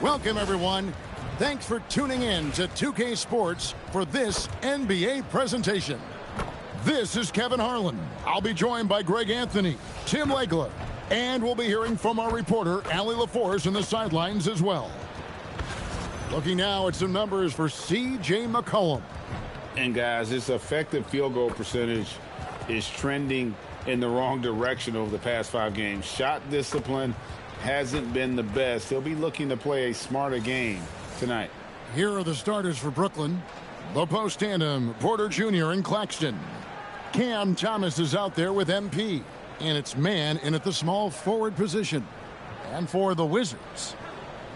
Welcome, everyone. Thanks for tuning in to 2K Sports for this NBA presentation. This is Kevin Harlan. I'll be joined by Greg Anthony, Tim Legler, and we'll be hearing from our reporter, Allie LaForce, in the sidelines as well. Looking now at some numbers for C.J. McCollum. And, guys, his effective field goal percentage is trending in the wrong direction over the past 5 games. Shot discipline hasn't been the best. He'll be looking to play a smarter game tonight. Here are the starters for Brooklyn. The post tandem, Porter Jr. and Claxton. Cam Thomas is out there with MP. And it's man in at the small forward position. And for the Wizards,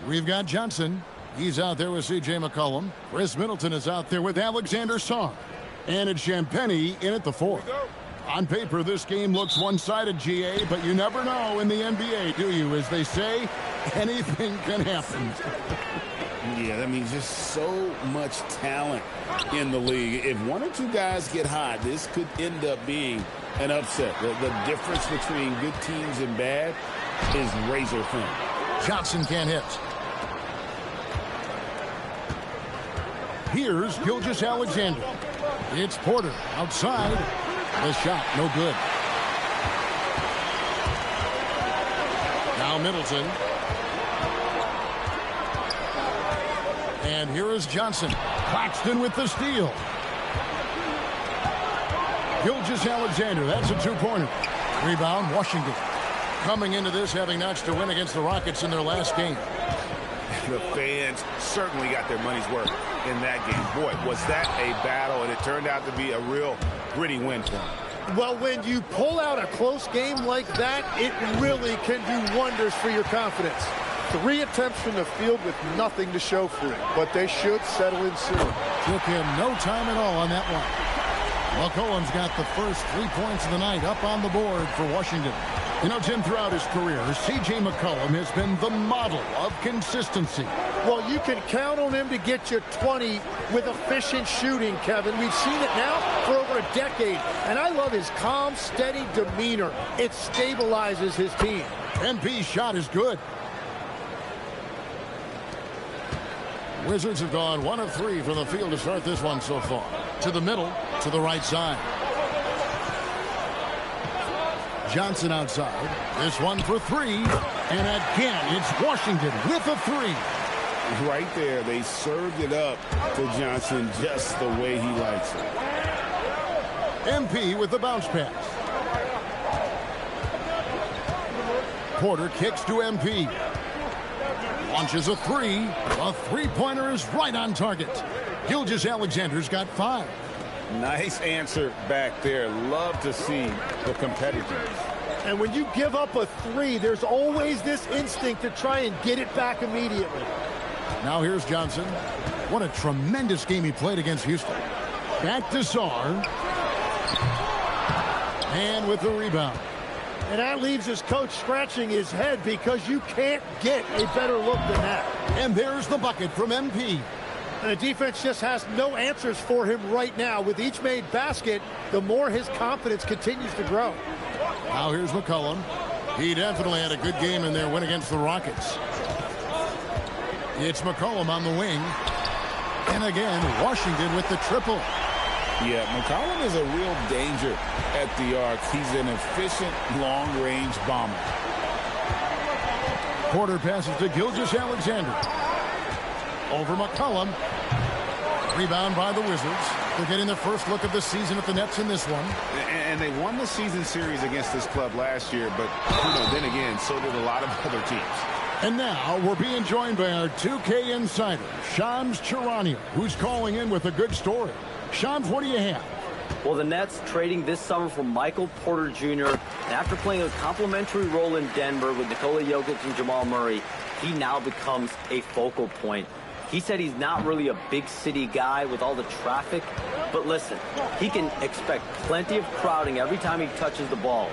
we've got Johnson. He's out there with C.J. McCollum. Chris Middleton is out there with Alexander Sarr. And it's Champagnie in at the 4. On paper, this game looks one-sided, GA, but you never know in the NBA, do you? As they say, anything can happen. Yeah, that means just so much talent in the league. If one or two guys get hot, this could end up being an upset. The difference between good teams and bad is razor thin. Johnson can't hit. Here's Gilgeous-Alexander. It's Porter outside. The shot, no good. Now Middleton. And here is Johnson. Claxton with the steal. Gilgeous-Alexander, that's a 2-pointer. Rebound, Washington. Coming into this having notched a win against the Rockets in their last game. The fans certainly got their money's worth in that game. Boy, was that a battle, and it turned out to be a real gritty win for them. Well, when you pull out a close game like that, it really can do wonders for your confidence. 3 attempts from the field with nothing to show for it, but they should settle in soon. Took him no time at all on that one. McCollum's got the first 3 points of the night up on the board for Washington. You know, Tim, throughout his career, C.J. McCollum has been the model of consistency. Well, you can count on him to get you 20 with efficient shooting, Kevin. We've seen it now for over a decade, and I love his calm, steady demeanor. It stabilizes his team. MP's shot is good. Wizards have gone 1 of 3 from the field to start this one so far. To the middle, to the right side. Johnson outside. This one for 3. And again, it's Washington with a 3. Right there, they served it up to Johnson just the way he likes it. MP with the bounce pass. Porter kicks to MP. Launches a 3. A 3-pointer is right on target. Gilgeous-Alexander's got 5. Nice answer back there. Love to see the competitors. And when you give up a 3, there's always this instinct to try and get it back immediately. Now here's Johnson. What a tremendous game he played against Houston. Back to Sarr. And with the rebound. And that leaves his coach scratching his head because you can't get a better look than that. And there's the bucket from MP. And the defense just has no answers for him right now. With each made basket, the more his confidence continues to grow. Now here's McCollum. He definitely had a good game in their win against the Rockets. It's McCollum on the wing. And again, Washington with the triple. Yeah, McCollum is a real danger at the arc. He's an efficient long-range bomber. Porter passes to Gilgeous-Alexander. Over McCollum. Rebound by the Wizards. They're getting their first look of the season at the Nets in this one. And they won the season series against this club last year, but then again, so did a lot of other teams. And now we're being joined by our 2K insider, Shams Charania, who's calling in with a good story. Shams, what do you have? Well, the Nets trading this summer for Michael Porter Jr. And after playing a complimentary role in Denver with Nikola Jokic and Jamal Murray, he now becomes a focal point. He said he's not really a big city guy with all the traffic, but listen, he can expect plenty of crowding every time he touches the ball.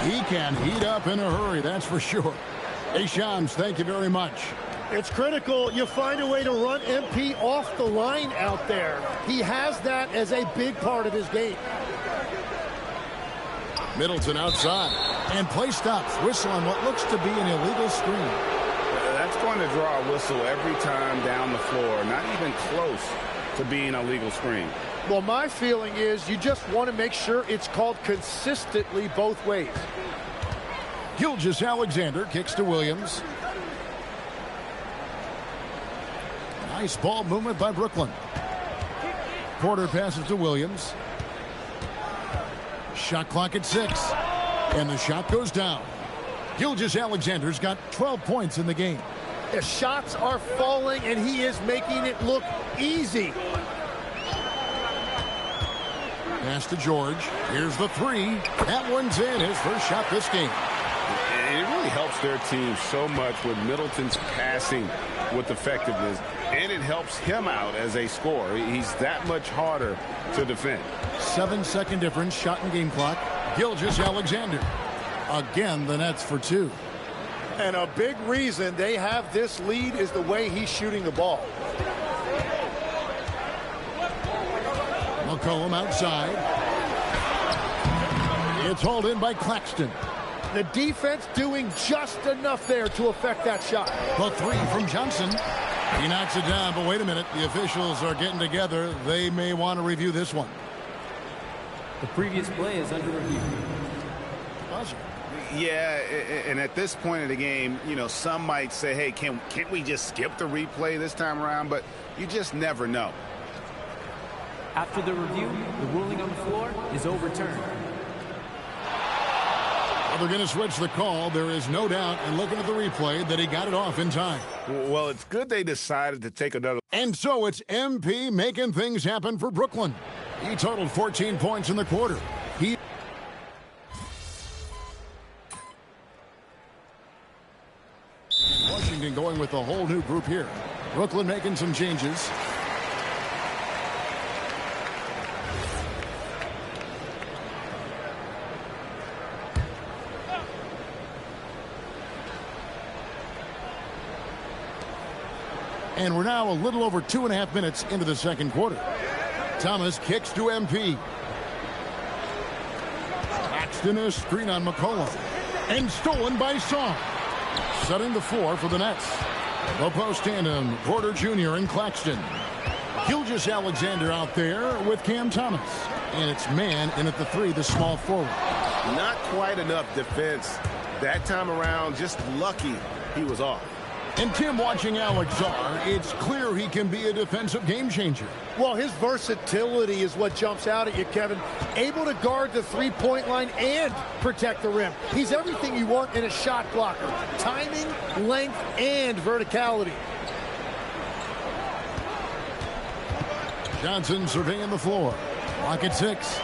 He can heat up in a hurry, that's for sure. Hey, Shams, thank you very much. It's critical you find a way to run MP off the line out there. He has that as a big part of his game. Middleton outside. And play stops. Whistle on what looks to be an illegal screen. That's going to draw a whistle every time down the floor, not even close to being a legal screen. Well, my feeling is you just want to make sure it's called consistently both ways. Gilgeous-Alexander kicks to Williams. Nice ball movement by Brooklyn. Porter passes to Williams. Shot clock at 6. And the shot goes down. Gilgeous-Alexander's got 12 points in the game. The shots are falling, and he is making it look easy. Pass to George. Here's the 3. That one's in. His first shot this game. It really helps their team so much with Middleton's passing with effectiveness, and it helps him out as a scorer. He's that much harder to defend. 7-second difference, shot and game clock. Gilgeous-Alexander. Again, the Nets for 2. And a big reason they have this lead is the way he's shooting the ball. McCollum outside. It's hauled in by Claxton. The defense doing just enough there to affect that shot. The 3 from Johnson. He knocks it down, but wait a minute. The officials are getting together. They may want to review this one. The previous play is under review. Buzzer. Yeah, and at this point in the game, you know, some might say, hey, can't we just skip the replay this time around? But you just never know. After the review, the ruling on the floor is overturned. Well, they're going to switch the call. There is no doubt, and looking at the replay, that he got it off in time. Well, it's good they decided to take another. And so it's MP making things happen for Brooklyn. He totaled 14 points in the quarter. Washington going with a whole new group here. Brooklyn making some changes. And we're now a little over 2.5 minutes into the second quarter. Thomas kicks to MP. Paxton a screen on McCollum. And stolen by Song. Setting the floor for the Nets. The post tandem, Porter Jr. and Claxton. Gilgeous-Alexander out there with Cam Thomas. And it's man in at the 3, the small forward. Not quite enough defense that time around. Just lucky he was off. And Tim, watching Alex Czar, it's clear he can be a defensive game changer. Well, his versatility is what jumps out at you, Kevin. Able to guard the three-point line and protect the rim. He's everything you want in a shot blocker. Timing, length, and verticality. Johnson surveying the floor. Clock at 6.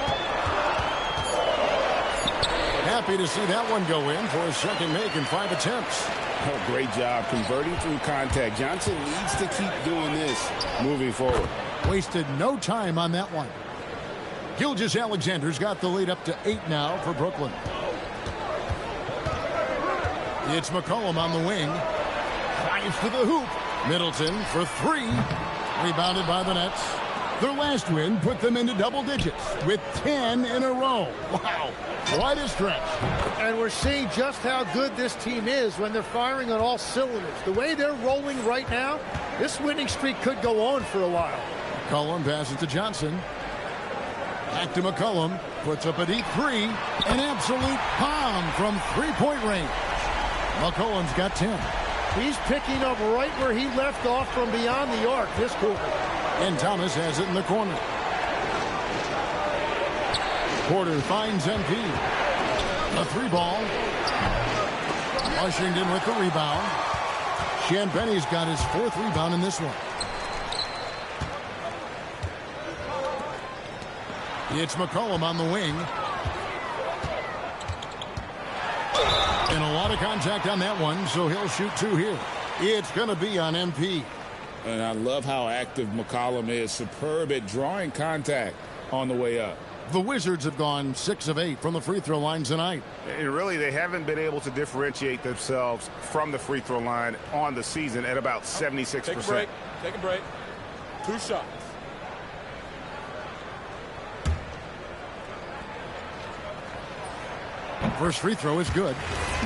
Happy to see that one go in for a second make in 5 attempts. Oh, great job converting through contact. Johnson needs to keep doing this moving forward. Wasted no time on that one. Gilgeous-Alexander's got the lead up to 8 now for Brooklyn. It's McCollum on the wing. Drives to the hoop. Middleton for 3. Rebounded by the Nets. Their last win put them into double digits with 10 in a row. Wow, quite a stretch. And we're seeing just how good this team is when they're firing on all cylinders. The way they're rolling right now, this winning streak could go on for a while. McCollum passes to Johnson. Back to McCollum. Puts up a deep 3. An absolute bomb from three-point range. McCollum's got 10. He's picking up right where he left off from beyond the arc this quarter. And Thomas has it in the corner. Porter finds MP. A 3 ball. Washington with the rebound. Champagne's got his 4th rebound in this one. It's McCollum on the wing. And a lot of contact on that one, so he'll shoot 2 here. It's going to be on MP. And I love how active McCollum is. Superb at drawing contact on the way up. The Wizards have gone 6 of 8 from the free throw line tonight. And really, they haven't been able to differentiate themselves from the free throw line on the season at about 76%. Take a break. Take a break. 2 shots. First free throw is good.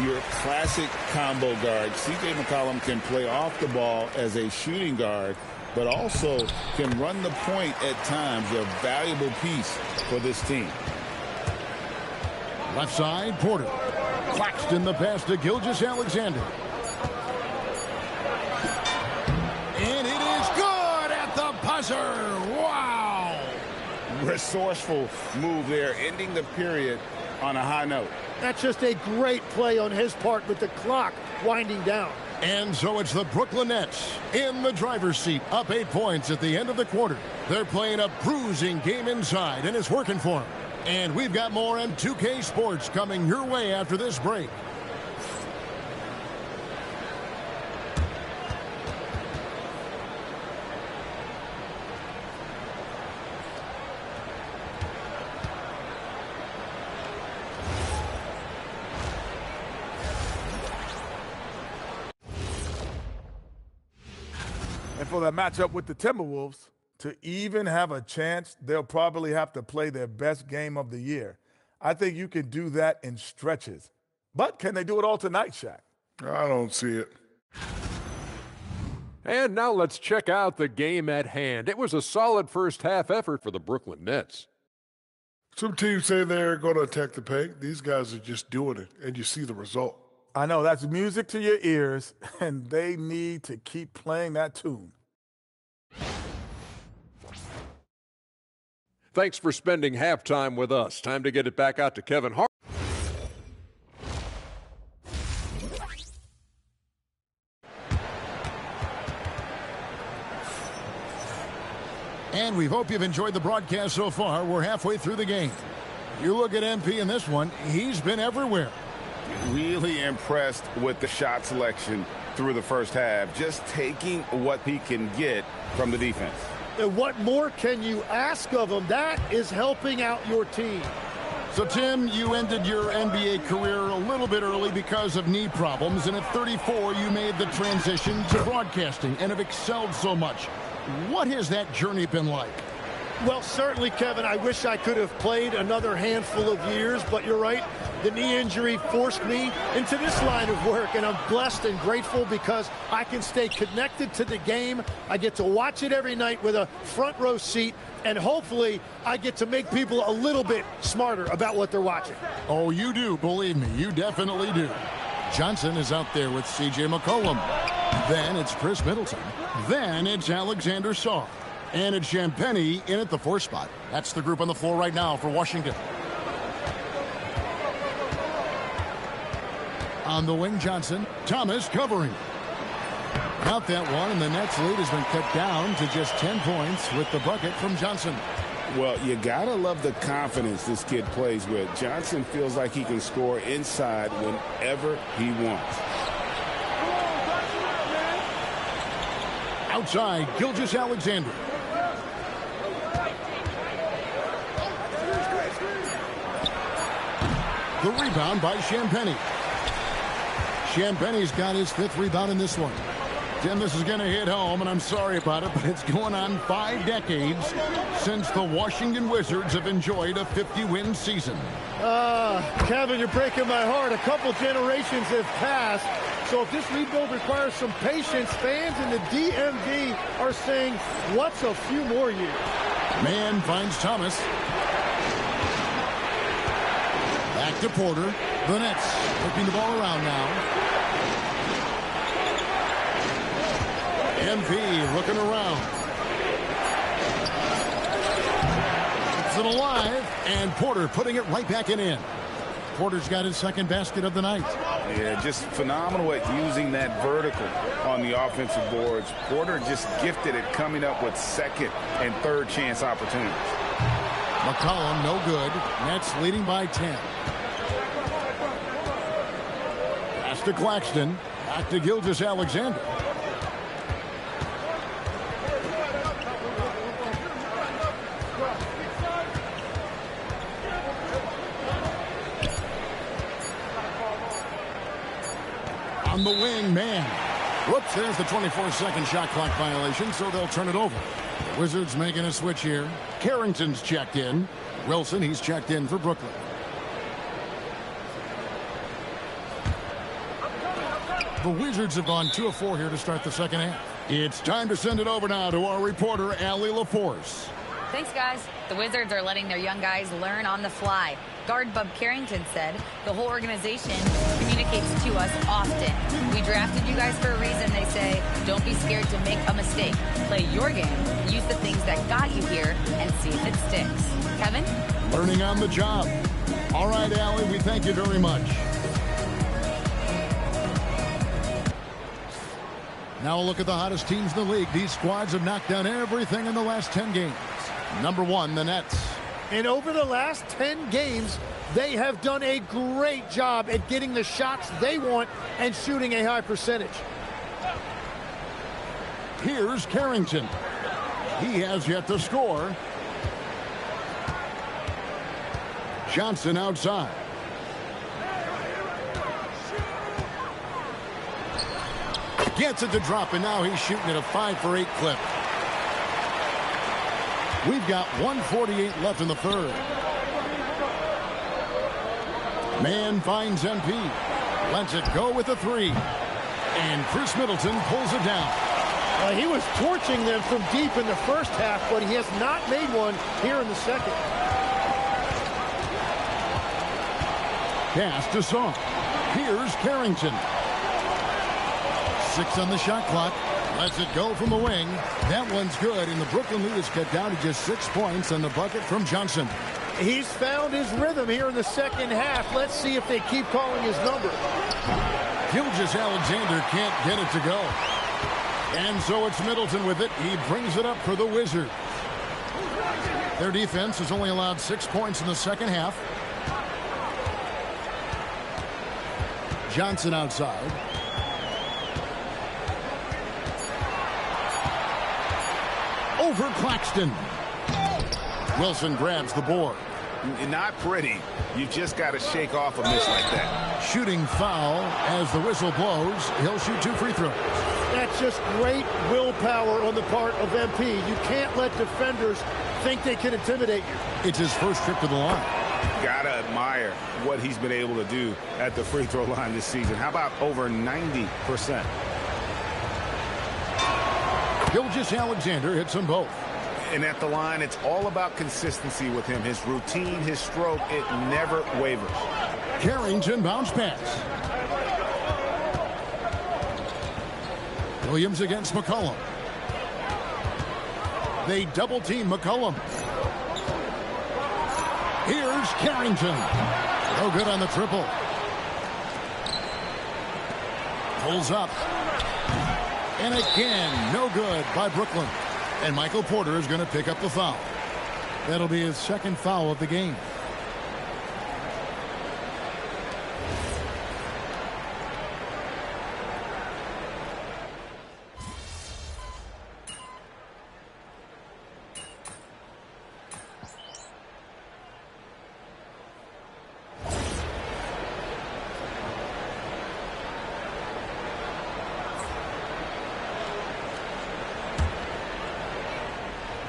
Your classic combo guard. C.J. McCollum can play off the ball as a shooting guard, but also can run the point at times. A valuable piece for this team. Left side, Porter. Claxton the pass to Gilgeous-Alexander. And it is good at the buzzer. Wow! Resourceful move there, ending the period on a high note. That's just a great play on his part with the clock winding down. And so it's the Brooklyn Nets in the driver's seat, up 8 points at the end of the quarter. They're playing a bruising game inside, and it's working for them. And we've got more M2K Sports coming your way after this break. And for that matchup with the Timberwolves, to even have a chance, they'll probably have to play their best game of the year. I think you can do that in stretches. But can they do it all tonight, Shaq? I don't see it. And now let's check out the game at hand. It was a solid first-half effort for the Brooklyn Nets. Some teams say they're going to attack the paint. These guys are just doing it, and you see the result. I know, that's music to your ears, and they need to keep playing that tune. Thanks for spending halftime with us. Time to get it back out to Kevin Hart. And we hope you've enjoyed the broadcast so far. We're halfway through the game. You look at MP in this one, he's been everywhere. Really impressed with the shot selection through the first half, just taking what he can get from the defense. And what more can you ask of him? That is helping out your team. So, Tim, you ended your NBA career a little bit early because of knee problems, and at 34, you made the transition to broadcasting and have excelled so much. What has that journey been like? Well, certainly, Kevin, I wish I could have played another handful of years, but you're right. The knee injury forced me into this line of work, and I'm blessed and grateful because I can stay connected to the game. I get to watch it every night with a front row seat, and hopefully I get to make people a little bit smarter about what they're watching. Oh, you do, believe me, you definitely do. Johnson is out there with C.J. McCollum. Then it's Chris Middleton. Then it's Alexander Sarr. And it's Champagnie in at the 4 spot. That's the group on the floor right now for Washington. On the wing, Johnson. Thomas covering. Got that one, and the Nets lead has been cut down to just 10 points with the bucket from Johnson. Well, you gotta love the confidence this kid plays with. Johnson feels like he can score inside whenever he wants. Outside, Gilgeous-Alexander. The rebound by Champagnie. Champagnie's got his 5th rebound in this one. Tim, this is going to hit home, and I'm sorry about it, but it's going on 5 decades since the Washington Wizards have enjoyed a 50-win season. Kevin, you're breaking my heart. A couple generations have passed. So if this rebuild requires some patience, fans in the DMV are saying, what's a few more years? Man finds Thomas. Back to Porter. The Nets flipping the ball around now. MP looking around. It's it alive, and Porter putting it right back in. Porter's got his 2nd basket of the night. Yeah, just phenomenal at using that vertical on the offensive boards. Porter just gifted at coming up with 2nd and 3rd chance opportunities. McCollum, no good. Nets leading by 10. Pass to Claxton. Back to Gilgeous-Alexander. On the wing, man. Whoops, there's the 24-second shot clock violation, so they'll turn it over. The Wizards making a switch here. Carrington's checked in. Wilson, he's checked in for Brooklyn. The Wizards have gone 2 of 4 here to start the second half. It's time to send it over now to our reporter, Allie LaForce. Thanks, guys. The Wizards are letting their young guys learn on the fly. Guard Bub Carrington said the whole organization communicates to us often. We drafted you guys for a reason, they say. Don't be scared to make a mistake. Play your game, use the things that got you here, and see if it sticks. Kevin? Learning on the job. All right, Allie, we thank you very much. Now a look at the hottest teams in the league. These squads have knocked down everything in the last 10 games. Number 1, the Nets. And over the last 10 games, they have done a great job at getting the shots they want and shooting a high percentage. Here's Carrington. He has yet to score. Johnson outside. Gets it to drop, and now he's shooting at a 5 for 8 clip. We've got 1:48 left in the third. Man finds MP. Lets it go with a 3. And Chris Middleton pulls it down. He was torching them from deep in the first half, but he has not made one here in the second. Pass to Song. Here's Carrington. 6 on the shot clock. Lets it go from the wing. That one's good, and the Brooklyn lead is cut down to just 6 points on the bucket from Johnson. He's found his rhythm here in the second half. Let's see if they keep calling his number. Gilgeous-Alexander can't get it to go. And so it's Middleton with it. He brings it up for the Wizards. Their defense has only allowed 6 points in the second half. Johnson outside. Over Claxton. Wilson grabs the board. Not pretty. You just got to shake off a miss like that. Shooting foul as the whistle blows. He'll shoot 2 free throws. That's just great willpower on the part of MP. You can't let defenders think they can intimidate you. It's his first trip to the line. Gotta admire what he's been able to do at the free throw line this season. How about over 90%? Gilgeous-Alexander hits them both. And at the line, it's all about consistency with him. His routine, his stroke, it never wavers. Carrington bounce pass. Williams against McCollum. They double team McCollum. Here's Carrington. No good on the triple. Pulls up. And again, no good by Brooklyn. And Michael Porter is going to pick up the foul. That'll be his second foul of the game.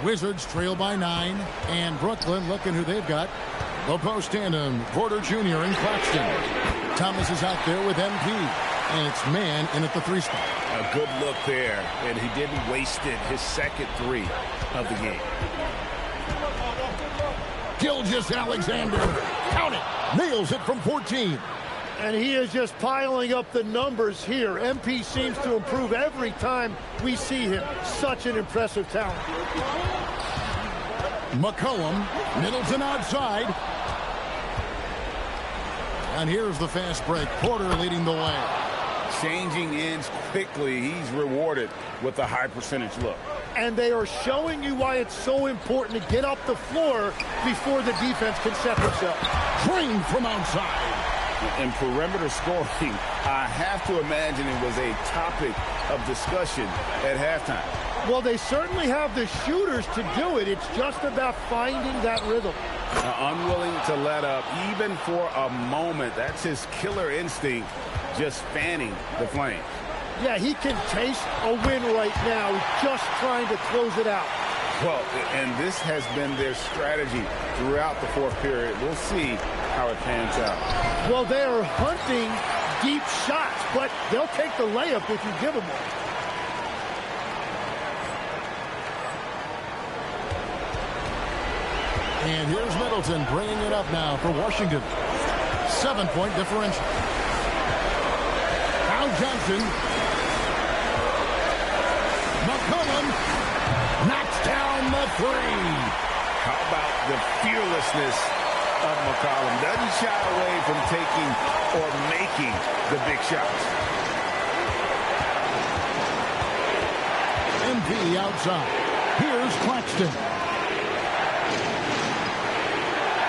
Wizards trail by 9, and Brooklyn looking who they've got. The post tandem, Porter Jr. and Claxton. Thomas is out there with MP, and it's man in at the 3 spot. A good look there, and he didn't waste it. His second 3 of the game. Gilgeous-Alexander, count it, nails it from 14. And he is just piling up the numbers here. MP seems to improve every time we see him. Such an impressive talent. McCollum, Middleton outside. And here's the fast break. Porter leading the way. Changing ends quickly. He's rewarded with a high percentage look. And they are showing you why it's so important to get up the floor before the defense can set themselves. Drained from outside. In perimeter scoring, I have to imagine it was a topic of discussion at halftime. Well, they certainly have the shooters to do it. It's just about finding that rhythm. Unwilling to let up, even for a moment. That's his killer instinct, just fanning the flame. Yeah, he can taste a win right now. He's just trying to close it out. Well, and this has been their strategy throughout the fourth period. We'll see how it pans out. Well, they are hunting deep shots. but they'll take the layup if you give them one. And here's Middleton bringing it up now for Washington. 7-point differential. Now Johnson. McCollum knocks down the three. How about the fearlessness of McCollum? Doesn't shy away from taking or making the big shots. MP outside. Here's Claxton.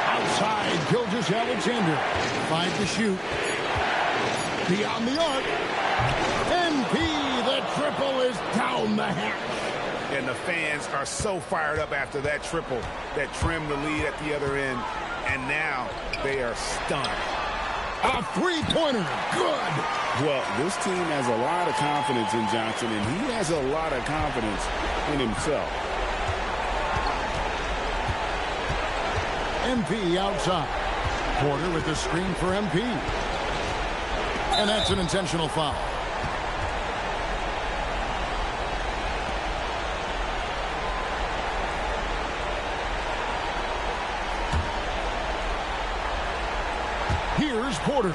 Outside, Gilgeous-Alexander. 5 to shoot. Beyond the arc. MP, the triple is down the hatch. And the fans are so fired up after that triple that trimmed the lead at the other end. And now they are stunned. A three-pointer. Good. Well, this team has a lot of confidence in Johnson, and he has a lot of confidence in himself. MP outside. Porter with the screen for MP. And that's an intentional foul. Here's Porter.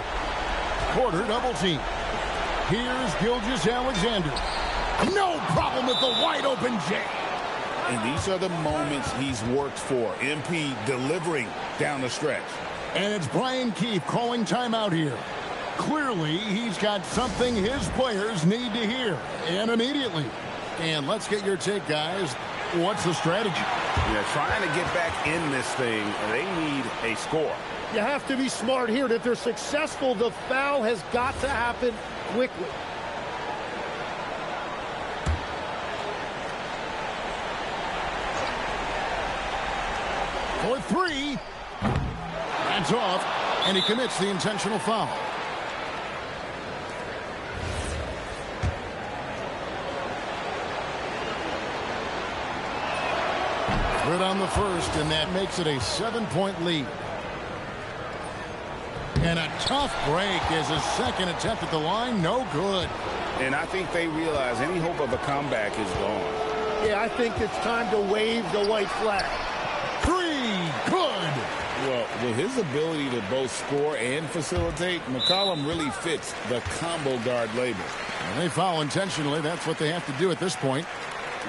Porter double team. Here's Gilgeous-Alexander. No problem with the wide open J. And these are the moments he's worked for. MP delivering down the stretch. And it's Brian Keefe calling timeout here. Clearly, he's got something his players need to hear, and immediately. And let's get your take, guys. What's the strategy? Yeah, trying to get back in this thing, they need a score. You have to be smart here. If they're successful, the foul has got to happen quickly. For three. That's off, and he commits the intentional foul. Good on the first, and that makes it a 7-point lead. And a tough break is his second attempt at the line. No good. And I think they realize any hope of a comeback is gone. Yeah, I think it's time to wave the white flag. Three. Good. Well, with his ability to both score and facilitate, McCollum really fits the combo guard label. And they foul intentionally. That's what they have to do at this point.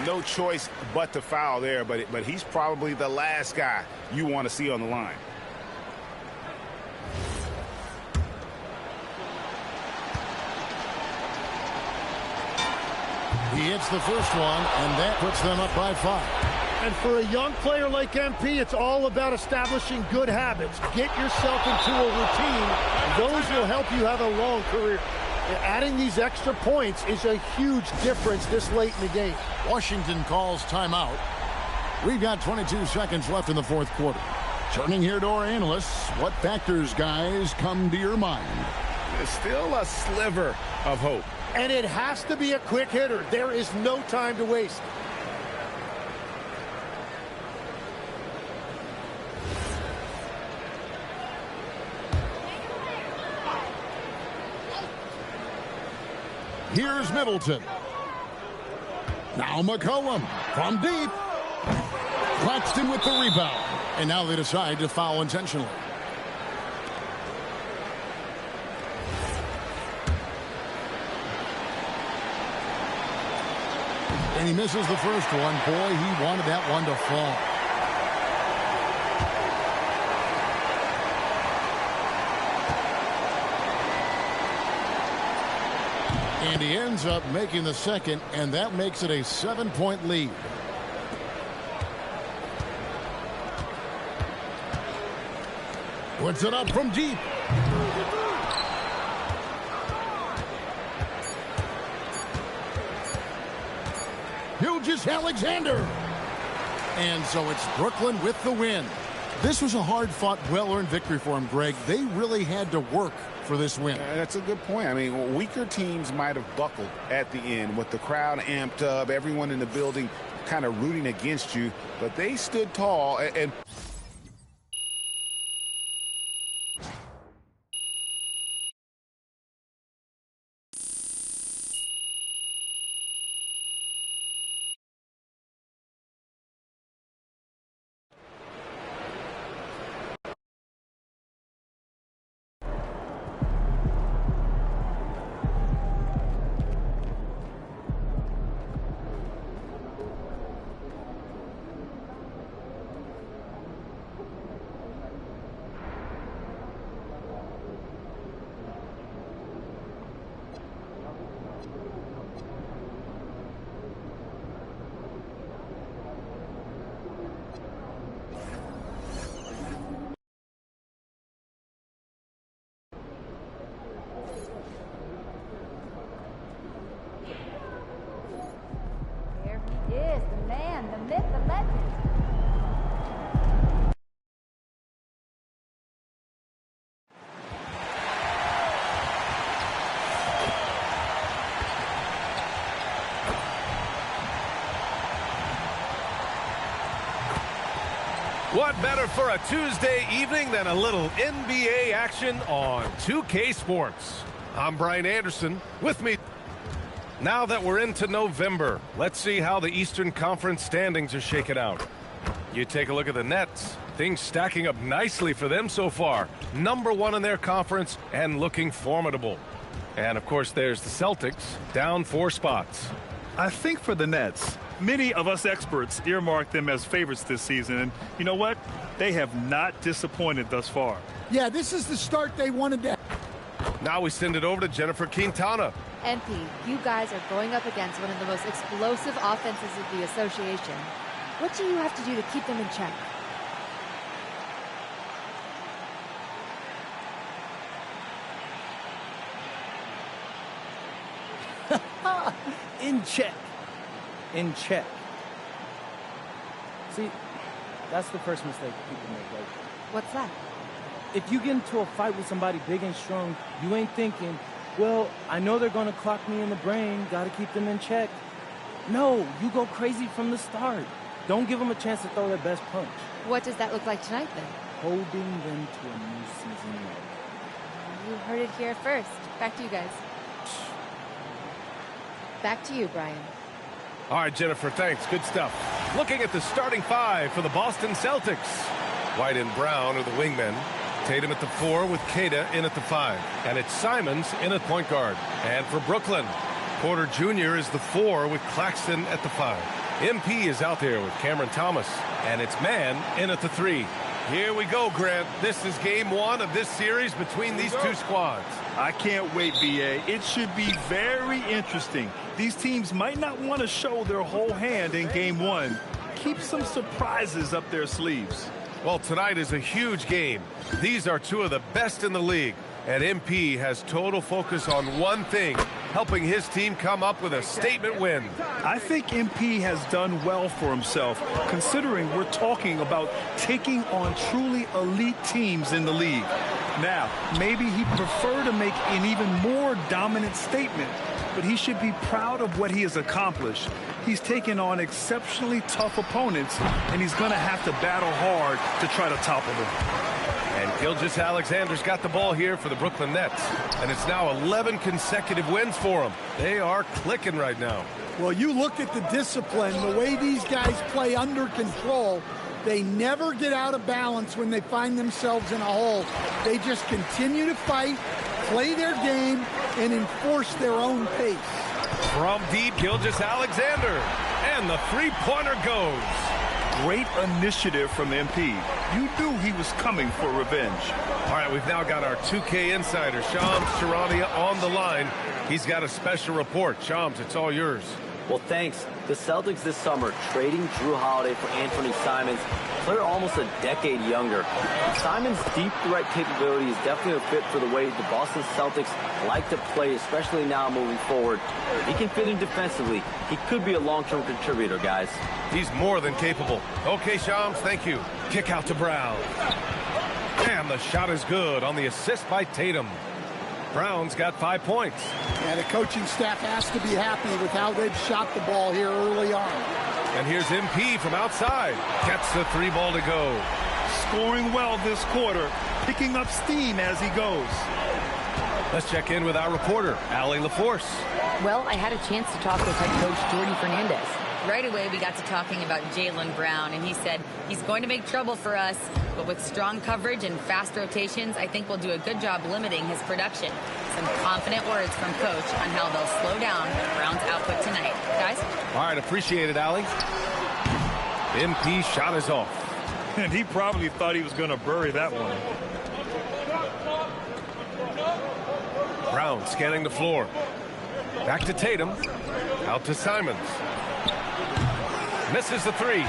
No choice but to foul there, but he's probably the last guy you want to see on the line. He hits the first one, and that puts them up by 5. And for a young player like MP, it's all about establishing good habits. Get yourself into a routine. Those will help you have a long career. Adding these extra points is a huge difference this late in the game. Washington calls timeout. We've got 22 seconds left in the fourth quarter. Turning here to our analysts, what factors, guys, come to your mind? There's still a sliver of hope. And it has to be a quick hitter. There is no time to waste. Here's Middleton. Now McCollum from deep. Claxton with the rebound. And now they decide to foul intentionally. And he misses the first one. Boy, he wanted that one to fall. And he ends up making the second, and that makes it a 7-point lead. Puts it up from deep. Gilgeous-Alexander. And so it's Brooklyn with the win. This was a hard-fought, well-earned victory for him, Greg. They really had to work for this win. That's a good point. I mean, weaker teams might have buckled at the end with the crowd amped up, everyone in the building kind of rooting against you, but they stood tall and What better for a Tuesday evening than a little NBA action on 2K Sports? I'm Brian Anderson. With me, now that we're into November, let's see how the Eastern Conference standings are shaking out. You take a look at the Nets. Things stacking up nicely for them so far. #1 in their conference and looking formidable. And, of course, there's the Celtics, down 4 spots. I think for the Nets, many of us experts earmarked them as favorites this season. And you know what? They have not disappointed thus far. Yeah, this is the start they wanted to. Now we send it over to Jennifer Quintana. MP, you guys are going up against one of the most explosive offenses of the association. What do you have to do to keep them in check? In check. In check. See, that's the first mistake people make. Like, what's that? If you get into a fight with somebody big and strong, you ain't thinking, well, I know they're going to clock me in the brain, got to keep them in check. No, you go crazy from the start. Don't give them a chance to throw their best punch. What does that look like tonight, then? Holding them to a new season low. You heard it here first. Back to you guys. Back to you, Brian. All right, Jennifer, thanks. Good stuff. Looking at the starting 5 for the Boston Celtics. White and Brown are the wingmen. Tatum at the 4 with Queta in at the 5. And it's Simons in at point guard. And for Brooklyn, Porter Jr. is the 4 with Claxton at the 5. MP is out there with Cameron Thomas. And it's Mann in at the 3. Here we go, Grant. This is game 1 of this series between these two squads. I can't wait, B.A. It should be very interesting. These teams might not want to show their whole hand in game 1. Keep some surprises up their sleeves. Well, tonight is a huge game. These are two of the best in the league. And MP has total focus on one thing, helping his team come up with a statement win. I think MP has done well for himself, considering we're talking about taking on truly elite teams in the league. Now, maybe he'd prefer to make an even more dominant statement, but he should be proud of what he has accomplished. He's taken on exceptionally tough opponents, and he's going to have to battle hard to try to topple them. And Gilgeous-Alexander's got the ball here for the Brooklyn Nets. And it's now 11 consecutive wins for them. They are clicking right now. Well, you look at the discipline, the way these guys play under control. They never get out of balance when they find themselves in a hole. They just continue to fight, play their game, and enforce their own pace. From deep, Gilgeous-Alexander. And the three-pointer goes. Great initiative from MP. You knew he was coming for revenge. All right, we've now got our 2K insider, Shams Charania, on the line. He's got a special report. Shams, it's all yours. Well, thanks. The Celtics this summer trading Drew Holiday for Anthony Simons, player almost a decade younger. Simons' deep threat capability is definitely a fit for the way the Boston Celtics like to play, especially now moving forward. He can fit in defensively. He could be a long-term contributor, guys. He's more than capable. Okay, Shams, thank you. Kick out to Brown. And the shot is good on the assist by Tatum. Brown's got 5 points. Yeah, the coaching staff has to be happy with how they've shot the ball here early on. And here's MP from outside. Gets the 3 ball to go. Scoring well this quarter, picking up steam as he goes. Let's check in with our reporter, Allie LaForce. Well, I had a chance to talk with head coach Jordy Fernandez. Right away, we got to talking about Jaylen Brown, and he said he's going to make trouble for us, but with strong coverage and fast rotations, I think we'll do a good job limiting his production. Some confident words from Coach on how they'll slow down Brown's output tonight. Guys? All right, appreciate it, Allie. MP shot is off. And he probably thought he was going to bury that one. Brown scanning the floor. Back to Tatum. Out to Simons. Misses the 3.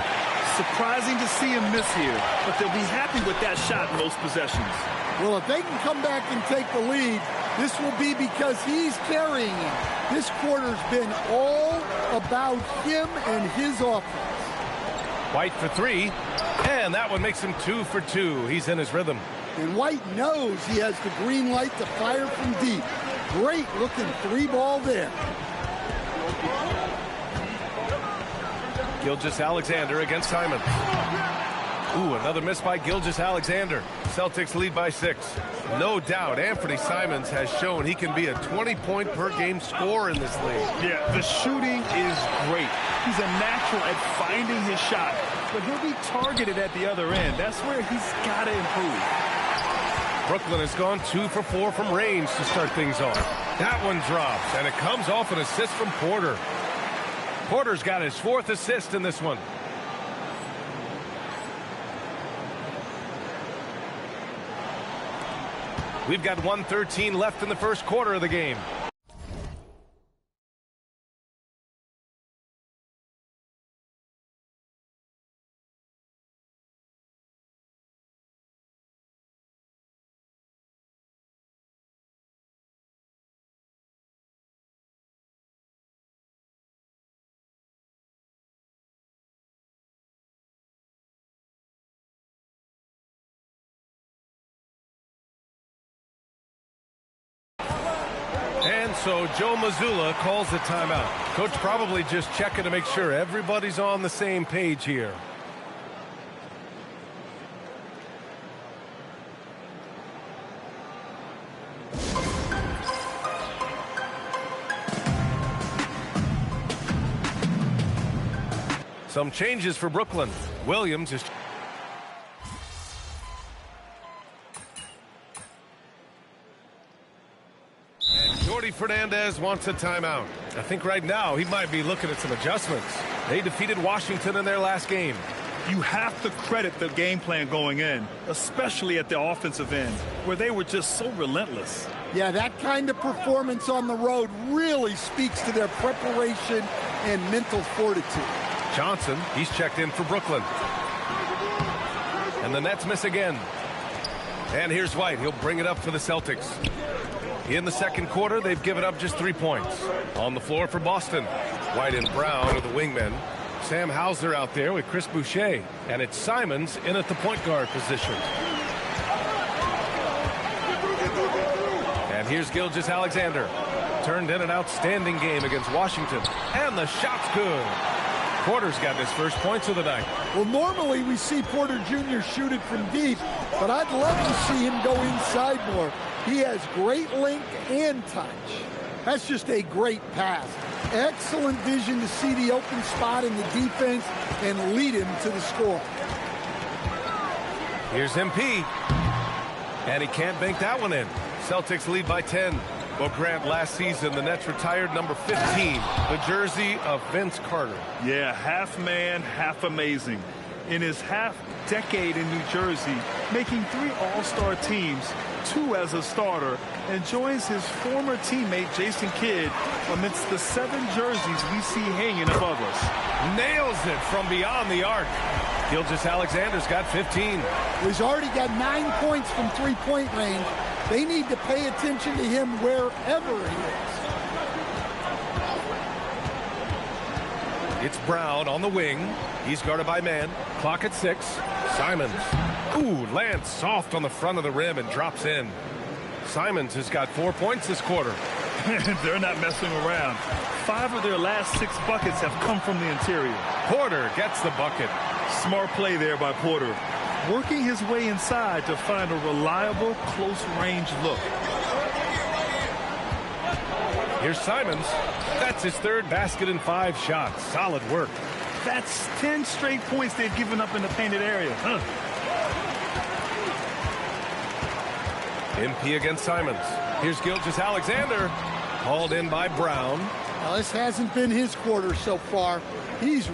Surprising to see him miss here, but they'll be happy with that shot in most possessions. Well, if they can come back and take the lead, this will be because he's carrying it. This quarter's been all about him and his offense. White for 3, and that one makes him 2 for 2. He's in his rhythm. And White knows he has the green light to fire from deep. Great looking 3 ball there. Gilgeous-Alexander against Simons. Ooh, another miss by Gilgeous-Alexander. Celtics lead by 6. No doubt, Anthony Simons has shown he can be a 20-point-per-game scorer in this league. Yeah, the shooting is great. He's a natural at finding his shot, but he'll be targeted at the other end. That's where he's got to improve. Brooklyn has gone 2 for 4 from range to start things off. That one drops, and it comes off an assist from Porter. Porter's got his 4th assist in this one. We've got 1:13 left in the first quarter of the game. And so Joe Mazzulla calls the timeout. Coach probably just checking to make sure everybody's on the same page here. Some changes for Brooklyn. Williams is... Fernandez wants a timeout. I think right now he might be looking at some adjustments. They defeated Washington in their last game. You have to credit the game plan going in, especially at the offensive end, where they were just so relentless. Yeah, that kind of performance on the road really speaks to their preparation and mental fortitude. Johnson, he's checked in for Brooklyn. And the Nets miss again. And here's White. He'll bring it up for the Celtics. In the second quarter, they've given up just 3 points. On the floor for Boston, White and Brown are the wingmen. Sam Hauser out there with Chris Boucher. And it's Simons in at the point guard position. And here's Gilgeous-Alexander. Turned in an outstanding game against Washington. And the shot's good. Porter's got his first points of the night. Well, normally we see Porter Jr. shoot it from deep, but I'd love to see him go inside more. He has great length and touch. That's just a great pass. Excellent vision to see the open spot in the defense and lead him to the score. Here's MP. And he can't bank that one in. Celtics lead by 10. Well, Grant, last season, the Nets retired number 15, the jersey of Vince Carter. Yeah, half man, half amazing. In his half-decade in New Jersey, making 3 All-Star teams, 2 as a starter, and joins his former teammate Jason Kidd amidst the 7 jerseys we see hanging above us. Nails it from beyond the arc. Gilgeous-Alexander's got 15. He's already got 9 points from three-point range. They need to pay attention to him wherever he is. It's Brown on the wing. He's guarded by man. Clock at 6. Simons. Ooh, lands soft on the front of the rim and drops in. Simons has got 4 points this quarter. They're not messing around. 5 of their last 6 buckets have come from the interior. Porter gets the bucket. Smart play there by Porter, working his way inside to find a reliable close-range look. Here's Simons. That's his 3rd basket in 5 shots. Solid work. That's 10 straight points they've given up in the painted area. MP against Simons. Here's Gilgeous-Alexander. Called in by Brown. Now, this hasn't been his quarter so far. He's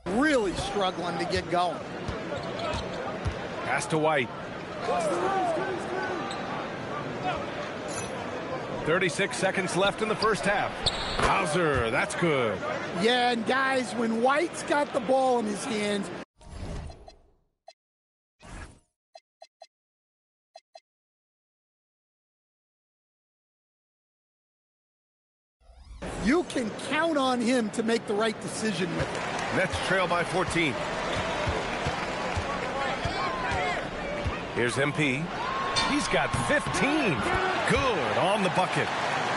really struggling to get going. Pass to White. 36 seconds left in the first half. Hauser, that's good. Yeah, and guys, when White's got the ball in his hands, you can count on him to make the right decision with it. Nets trail by 14. Here's MP. He's got 15. Good on the bucket.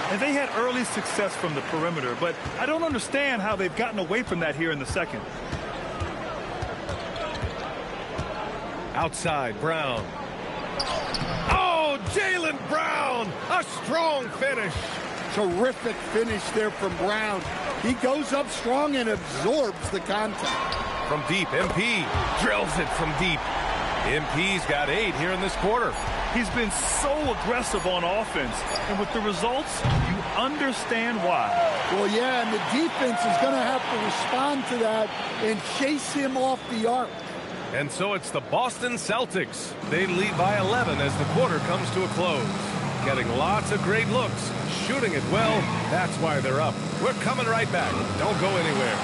And they had early success from the perimeter, but I don't understand how they've gotten away from that here in the second. Outside, Brown. Oh, Jaylen Brown! A strong finish. Terrific finish there from Brown. He goes up strong and absorbs the contact. From deep, MP drills it from deep. MP's got 8 here in this quarter. He's been so aggressive on offense, and with the results, you understand why. Well, yeah, and the defense is going to have to respond to that and chase him off the arc. And so it's the Boston Celtics. They lead by 11 as the quarter comes to a close. Getting lots of great looks, shooting it well. That's why they're up. We're coming right back. Don't go anywhere.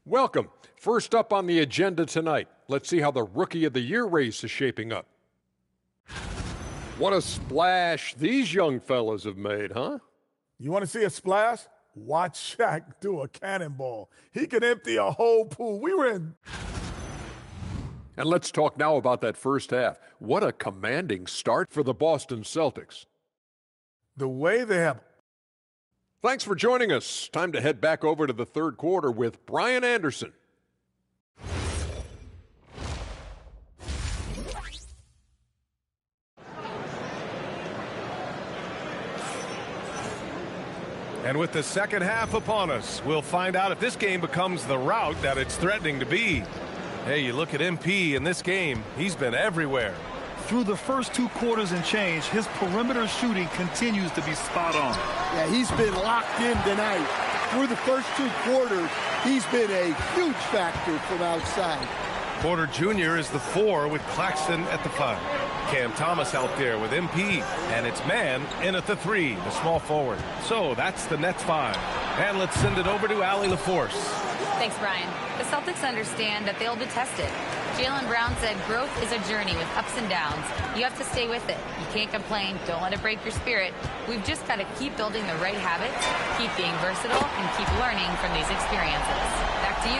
Welcome. First up on the agenda tonight, let's see how the Rookie of the Year race is shaping up. What a splash these young fellas have made, huh? You want to see a splash? Watch Shaq do a cannonball. He can empty a whole pool. We were in. And let's talk now about that first half. What a commanding start for the Boston Celtics. The way they have. Thanks for joining us. Time to head back over to the third quarter with Brian Anderson. And with the second half upon us, we'll find out if this game becomes the rout that it's threatening to be. Hey, you look at MP in this game, he's been everywhere. Through the first 2 quarters and change, his perimeter shooting continues to be spot on. Yeah, he's been locked in tonight. Through the first 2 quarters, he's been a huge factor from outside. Porter Jr. is the 4 with Claxton at the 5. Cam Thomas out there with MP, and it's Mann in at the 3, the small forward. So that's the Nets 5. And let's send it over to Allie LaForce. Thanks, Brian. The Celtics understand that they'll be tested. Jaylen Brown said growth is a journey with ups and downs. You have to stay with it. You can't complain. Don't let it break your spirit. We've just got to keep building the right habits, keep being versatile, and keep learning from these experiences. Back to you.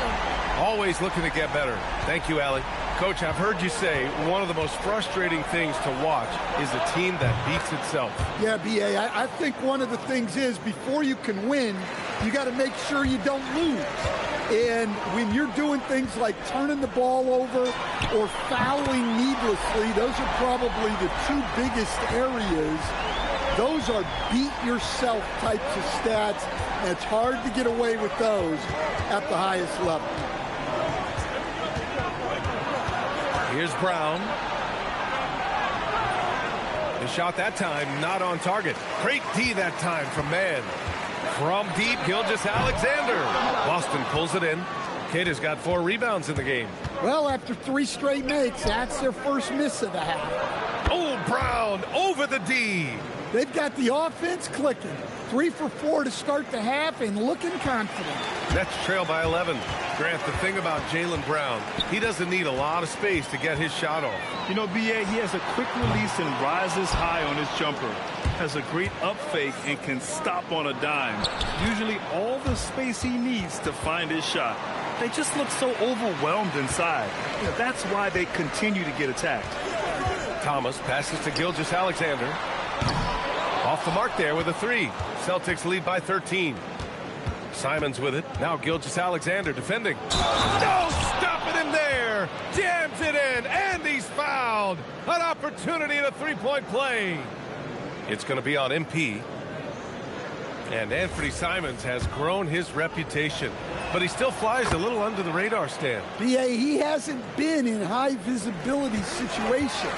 Always looking to get better. Thank you, Allie. Coach, I've heard you say one of the most frustrating things to watch is a team that beats itself. Yeah, B.A., I think one of the things is before you can win, you got to make sure you don't lose. And when you're doing things like turning the ball over or fouling needlessly, those are probably the 2 biggest areas. Those are beat-yourself types of stats, and it's hard to get away with those at the highest level. Here's Brown. The shot that time not on target. Great D that time from Mann. From deep, Gilgeous-Alexander. Boston pulls it in. Kata's got 4 rebounds in the game. Well, after 3 straight makes, that's their first miss of the half. Oh, Brown over the D. They've got the offense clicking. 3 for 4 to start the half and looking confident. Nets trail by 11. Grant, the thing about Jaylen Brown, he doesn't need a lot of space to get his shot off. You know, B.A., he has a quick release and rises high on his jumper. Has a great up fake and can stop on a dime. Usually all the space he needs to find his shot. They just look so overwhelmed inside. You know, that's why they continue to get attacked. Thomas passes to Gilgeous-Alexander. Off the mark there with a 3. Celtics lead by 13. Simons with it. Now Gilgeous-Alexander defending. No, stopping him there. Jams it in, and he's fouled. An opportunity in a 3-point play. It's going to be on MP. And Anthony Simons has grown his reputation, but he still flies a little under the radar stand. B.A., he hasn't been in high visibility situations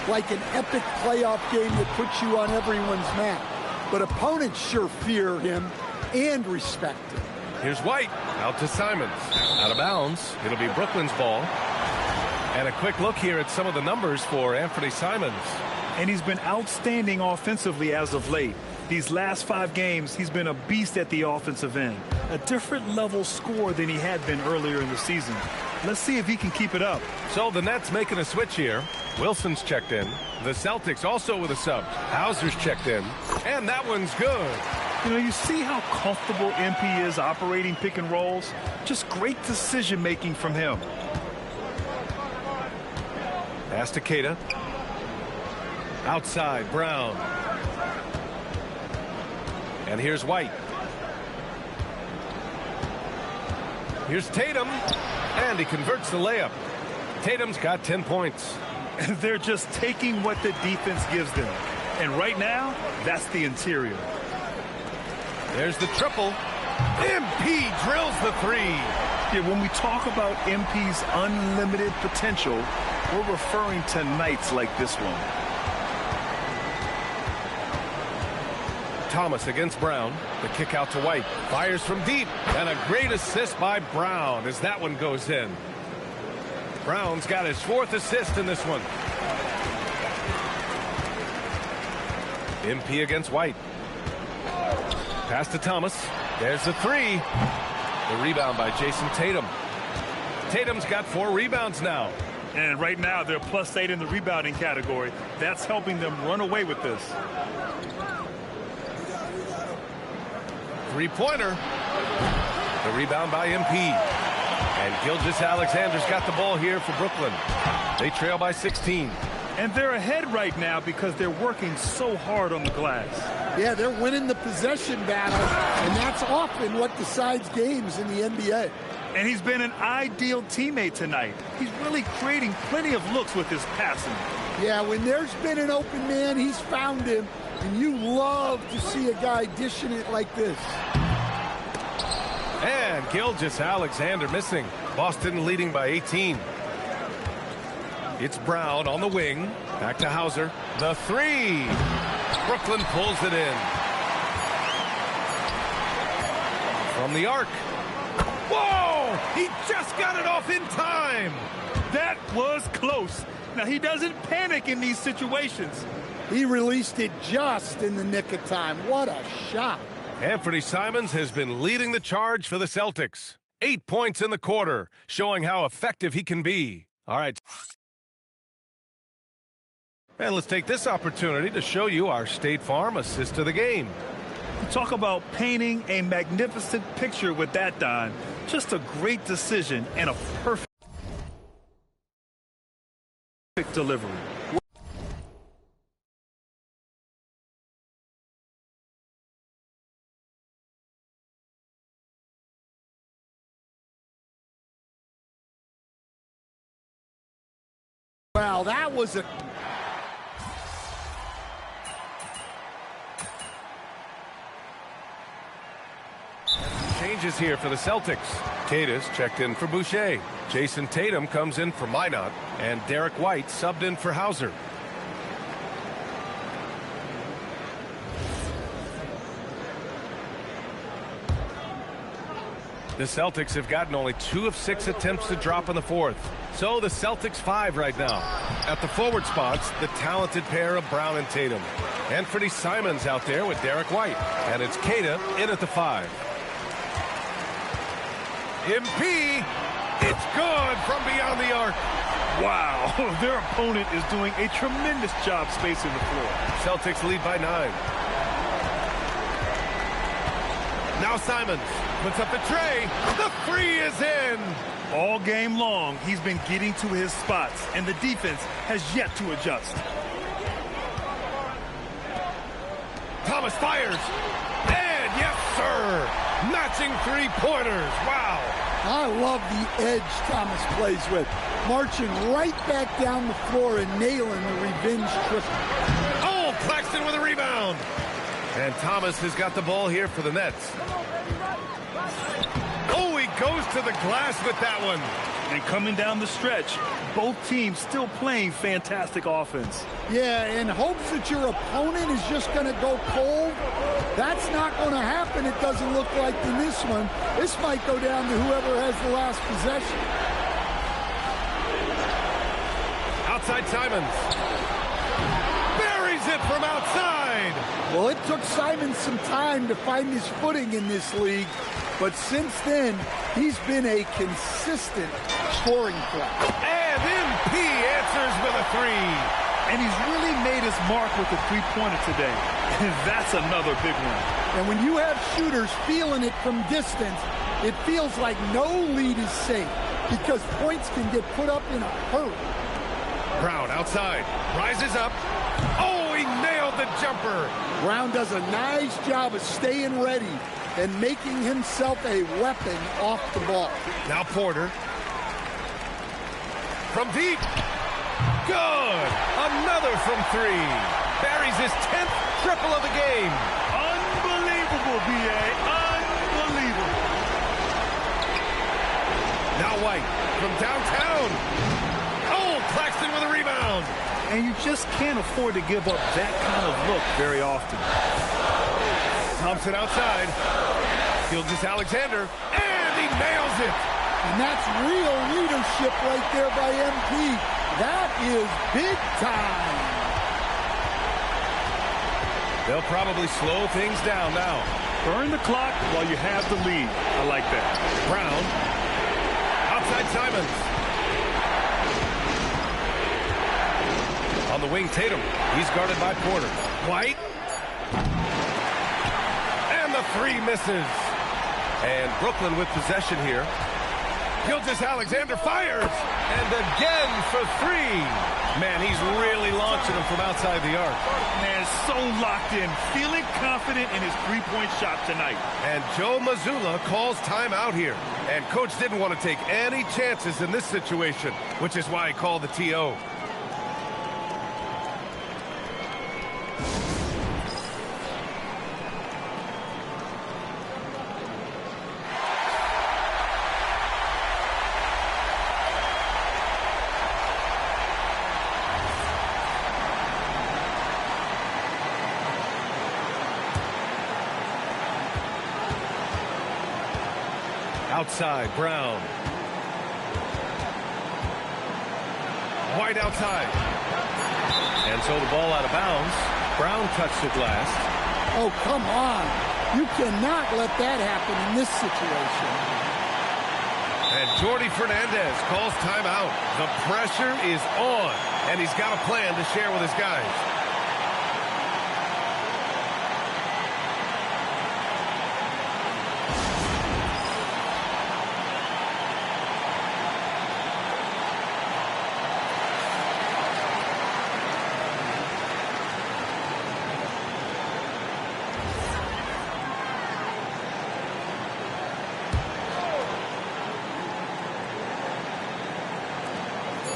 like an epic playoff game that puts you on everyone's map. But opponents sure fear him and respect him. Here's White out to Simons. Out of bounds. It'll be Brooklyn's ball. And a quick look here at some of the numbers for Anthony Simons. And he's been outstanding offensively as of late. These last 5 games, he's been a beast at the offensive end. A different level score than he had been earlier in the season. Let's see if he can keep it up. So the Nets making a switch here. Wilson's checked in. The Celtics also with a sub. Hauser's checked in. And that one's good. You know, you see how comfortable MP is operating pick and rolls? Just great decision making from him. Pass to Keita. Outside, Brown. And here's White. Here's Tatum. And he converts the layup. Tatum's got 10 points. They're just taking what the defense gives them. And right now, that's the interior. There's the triple. MP drills the three. Yeah, when we talk about MP's unlimited potential, we're referring to nights like this one. Thomas against Brown. The kick out to White. Fires from deep. And a great assist by Brown as that one goes in. Brown's got his 4th assist in this one. MP against White. Pass to Thomas. There's the three. The rebound by Jason Tatum. Tatum's got 4 rebounds now. And right now, they're +8 in the rebounding category. That's helping them run away with this. Three-pointer. The rebound by MP. And Gilgeous-Alexander's got the ball here for Brooklyn. They trail by 16. And they're ahead right now because they're working so hard on the glass. Yeah, they're winning the possession battle, and that's often what decides games in the NBA. And he's been an ideal teammate tonight. He's really creating plenty of looks with his passing. Yeah, when there's been an open man, he's found him, and you love to see a guy dishing it like this. And Gilgeous-Alexander missing. Boston leading by 18. It's Brown on the wing. Back to Hauser. The three. Brooklyn pulls it in. From the arc. Whoa! He just got it off in time. That was close. Now, he doesn't panic in these situations. He released it just in the nick of time. What a shot. Anthony Simons has been leading the charge for the Celtics. 8 points in the quarter, showing how effective he can be. All right. And let's take this opportunity to show you our State Farm assist of the game. Talk about painting a magnificent picture with that, Don. Just a great decision and a perfect delivery. Wow, that was a... Changes here for the Celtics. Cadiz checked in for Boucher. Jason Tatum comes in for Minot. And Derek White subbed in for Hauser. The Celtics have gotten only 2 of 6 attempts to drop in the 4th. So the Celtics 5 right now. At the forward spots, the talented pair of Brown and Tatum. Anthony Simons out there with Derek White. And it's Keita in at the 5. MP, it's good from beyond the arc. Wow, their opponent is doing a tremendous job spacing the floor. Celtics lead by 9. Now Simons puts up the tray. The three is in. All game long, he's been getting to his spots, and the defense has yet to adjust. Thomas fires. And yes, sir. Matching three-pointers. Wow. I love the edge Thomas plays with. Marching right back down the floor and nailing the revenge triple. Oh, Claxton with a rebound. And Thomas has got the ball here for the Nets. Oh, he goes to the glass with that one. And coming down the stretch, both teams still playing fantastic offense. Yeah, in hopes that your opponent is just going to go cold. That's not going to happen, it doesn't look like in this one. This might go down to whoever has the last possession. Outside Simons. Buries it from outside. Well, it took Simons some time to find his footing in this league, but since then, he's been a consistent scoring threat. And MP answers with a three. And he's really made his mark with the three-pointer today. And that's another big one. And when you have shooters feeling it from distance, it feels like no lead is safe because points can get put up in a hurry. Brown outside. Rises up. Oh, he nailed the jumper. Brown does a nice job of staying ready and making himself a weapon off the ball. Now Porter. From deep. Good. Another from three. Buries his 10th triple of the game. Unbelievable, B.A. Unbelievable. Now White from downtown. Oh, Claxton with a rebound. And you just can't afford to give up that kind of look very often. Thompson outside. Gilgeous-Alexander. And he nails it. And that's real leadership right there by MP. That is big time. They'll probably slow things down now. Burn the clock while you have the lead. I like that. Brown. Outside Simons. On the wing, Tatum. He's guarded by Porter. White. And the three misses. And Brooklyn with possession here. Gilgeous-Alexander fires. And again for three. Man, he's really launching them from outside the arc. Man, so locked in. Feeling confident in his three-point shot tonight. And Joe Mazzulla calls timeout here. And coach didn't want to take any chances in this situation, which is why he called the TO. Outside, Brown. White outside. And so the ball out of bounds. Brown touched it last. Oh, come on. You cannot let that happen in this situation. And Jordi Fernandez calls timeout. The pressure is on. And he's got a plan to share with his guys.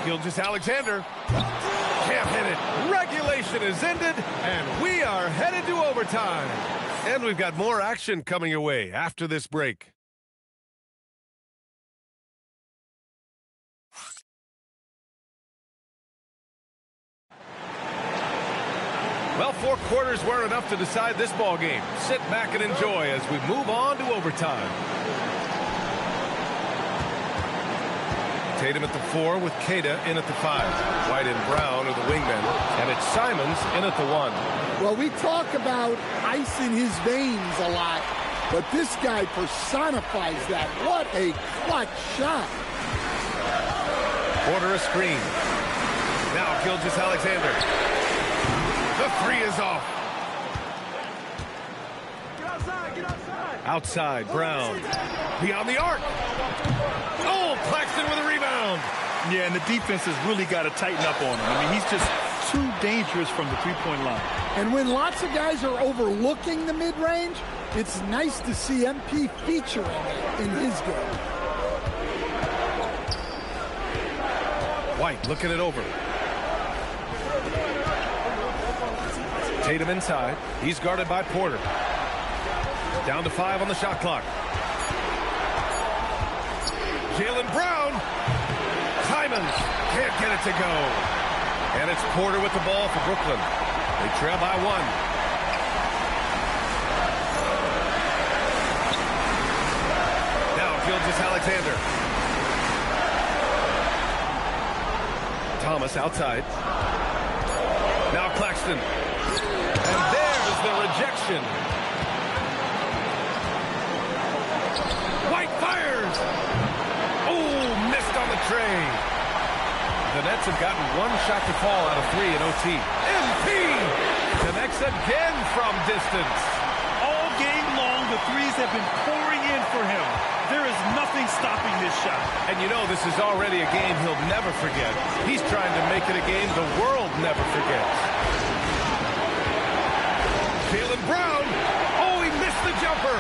Gilgeous-Alexander can't hit it. Regulation is ended, and we are headed to overtime. And we've got more action coming your way after this break. Well, 4 quarters weren't enough to decide this ball game. Sit back and enjoy as we move on to overtime. Tatum at the 4 with Queta in at the 5. White and Brown are the wingmen. And it's Simons in at the 1. Well, we talk about ice in his veins a lot, but this guy personifies that. What a clutch shot. Porter a screen. Now Gilgeous-Alexander. The 3 is off. Get outside, get outside. Outside, Brown. Beyond the arc. Oh, Claxton with a rebound. Yeah, and the defense has really got to tighten up on him. I mean, he's just too dangerous from the three-point line. And when lots of guys are overlooking the mid-range, it's nice to see MP featuring it in his game. White looking it over. Tatum inside. He's guarded by Porter. Down to 5 on the shot clock. Jaylen Brown. Simons can't get it to go. And it's Porter with the ball for Brooklyn. They trail by 1. Now Gilgeous-Alexander. Thomas outside. Now Claxton. And there's the rejection. White fires. Oh, missed on the tray. The Nets have gotten 1 shot to fall out of 3 in OT. MP connects again from distance. All game long, the threes have been pouring in for him. There is nothing stopping this shot. And you know this is already a game he'll never forget. He's trying to make it a game the world never forgets. Jaylen Brown. Oh, he missed the jumper.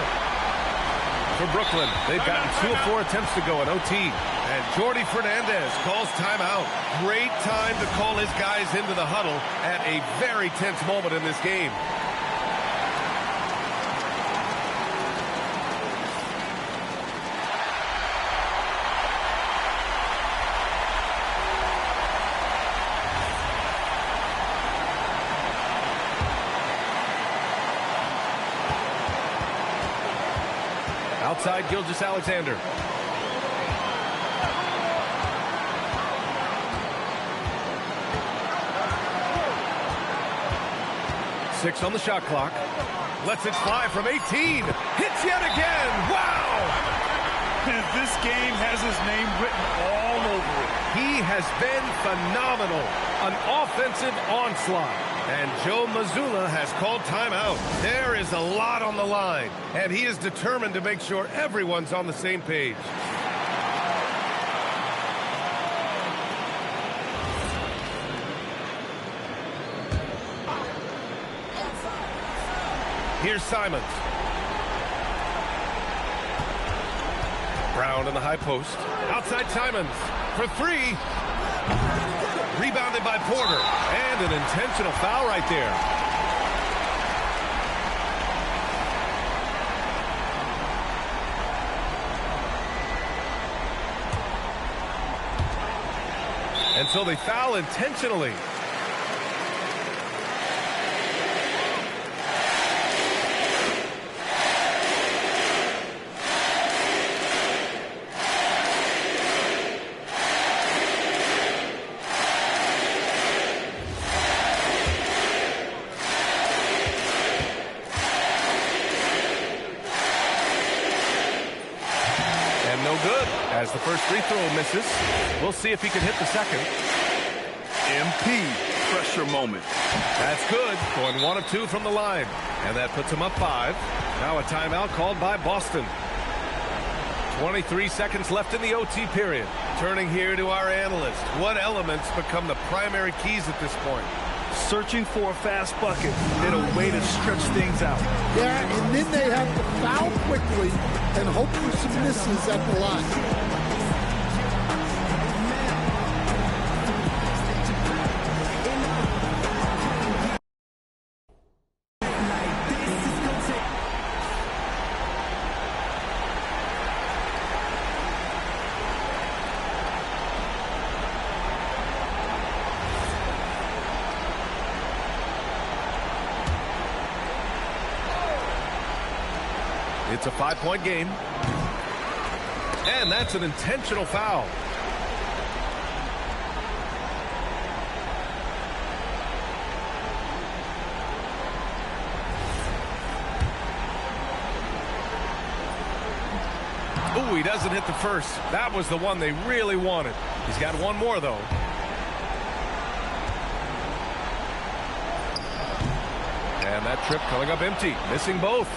For Brooklyn, they've gotten 2 of 4 attempts to go in OT. And Jordi Fernandez calls timeout. Great time to call his guys into the huddle at a very tense moment in this game. Outside Gilgeous-Alexander. Six on the shot clock. Lets it fly from 18. Hits yet again. Wow! And this game has his name written all over it. He has been phenomenal. An offensive onslaught. And Joe Mazzulla has called timeout. There is a lot on the line, and he is determined to make sure everyone's on the same page. Here's Simons. Brown in the high post. Outside Simons for 3. Rebounded by Porter. And an intentional foul right there. And so they foul intentionally. As the first free throw misses, we'll see if he can hit the second. MP, pressure moment. That's good. Going 1 of 2 from the line. And that puts him up 5. Now a timeout called by Boston. 23 seconds left in the OT period. Turning here to our analyst. What elements become the primary keys at this point? Searching for a fast bucket and a way to stretch things out. Yeah, and then they have to foul quickly and hope for some misses at the line. It's a 5-point game. And that's an intentional foul. Ooh, he doesn't hit the first. That was the one they really wanted. He's got one more, though. And that trip coming up empty. Missing both.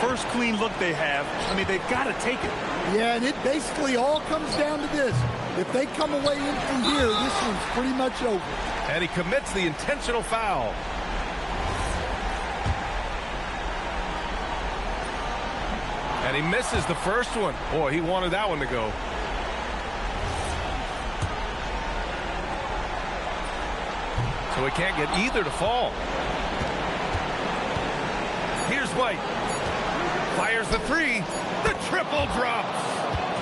First clean look they have. I mean, they've got to take it. Yeah, and it basically all comes down to this. If they come away empty here, this one's pretty much over. And he commits the intentional foul. And he misses the first one. Boy, he wanted that one to go. So he can't get either to fall. Here's White. Fires the 3. The triple drops.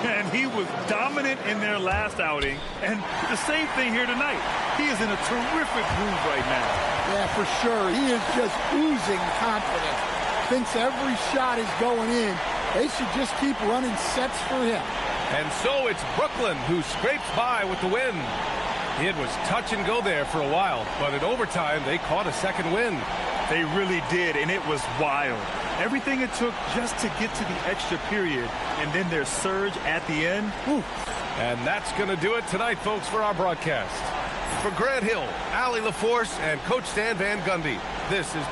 And he was dominant in their last outing. And the same thing here tonight. He is in a terrific groove right now. Yeah, for sure. He is just oozing confidence. Thinks every shot is going in. They should just keep running sets for him. And so it's Brooklyn who scrapes by with the win. It was touch and go there for a while, but in overtime they caught a second win. They really did, and it was wild. Everything it took just to get to the extra period, and then their surge at the end. Whew. And that's going to do it tonight, folks, for our broadcast. For Grant Hill, Allie LaForce, and Coach Stan Van Gundy, this is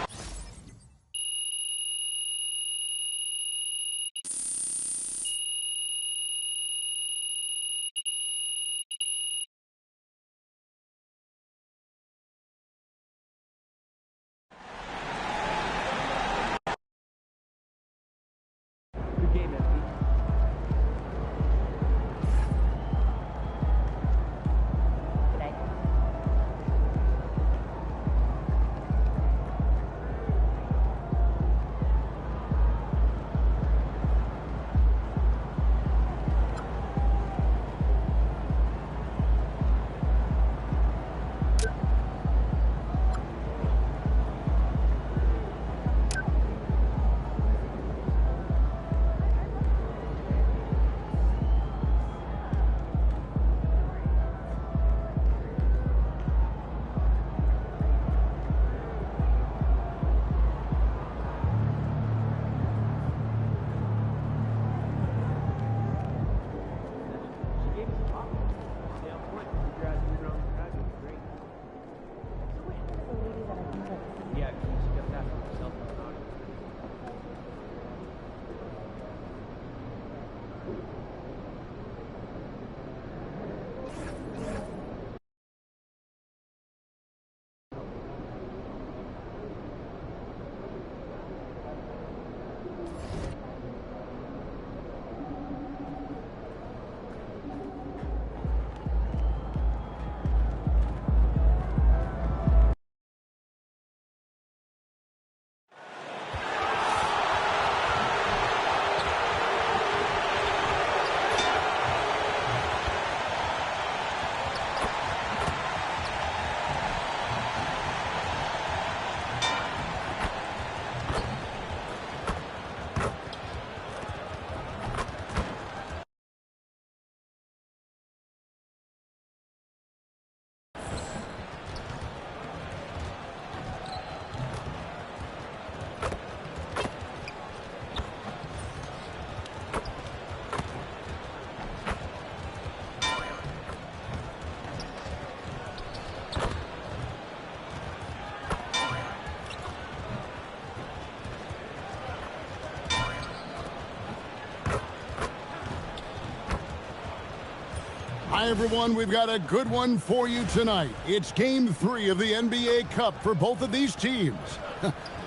Hi, everyone. We've got a good one for you tonight. It's Game 3 of the NBA Cup for both of these teams.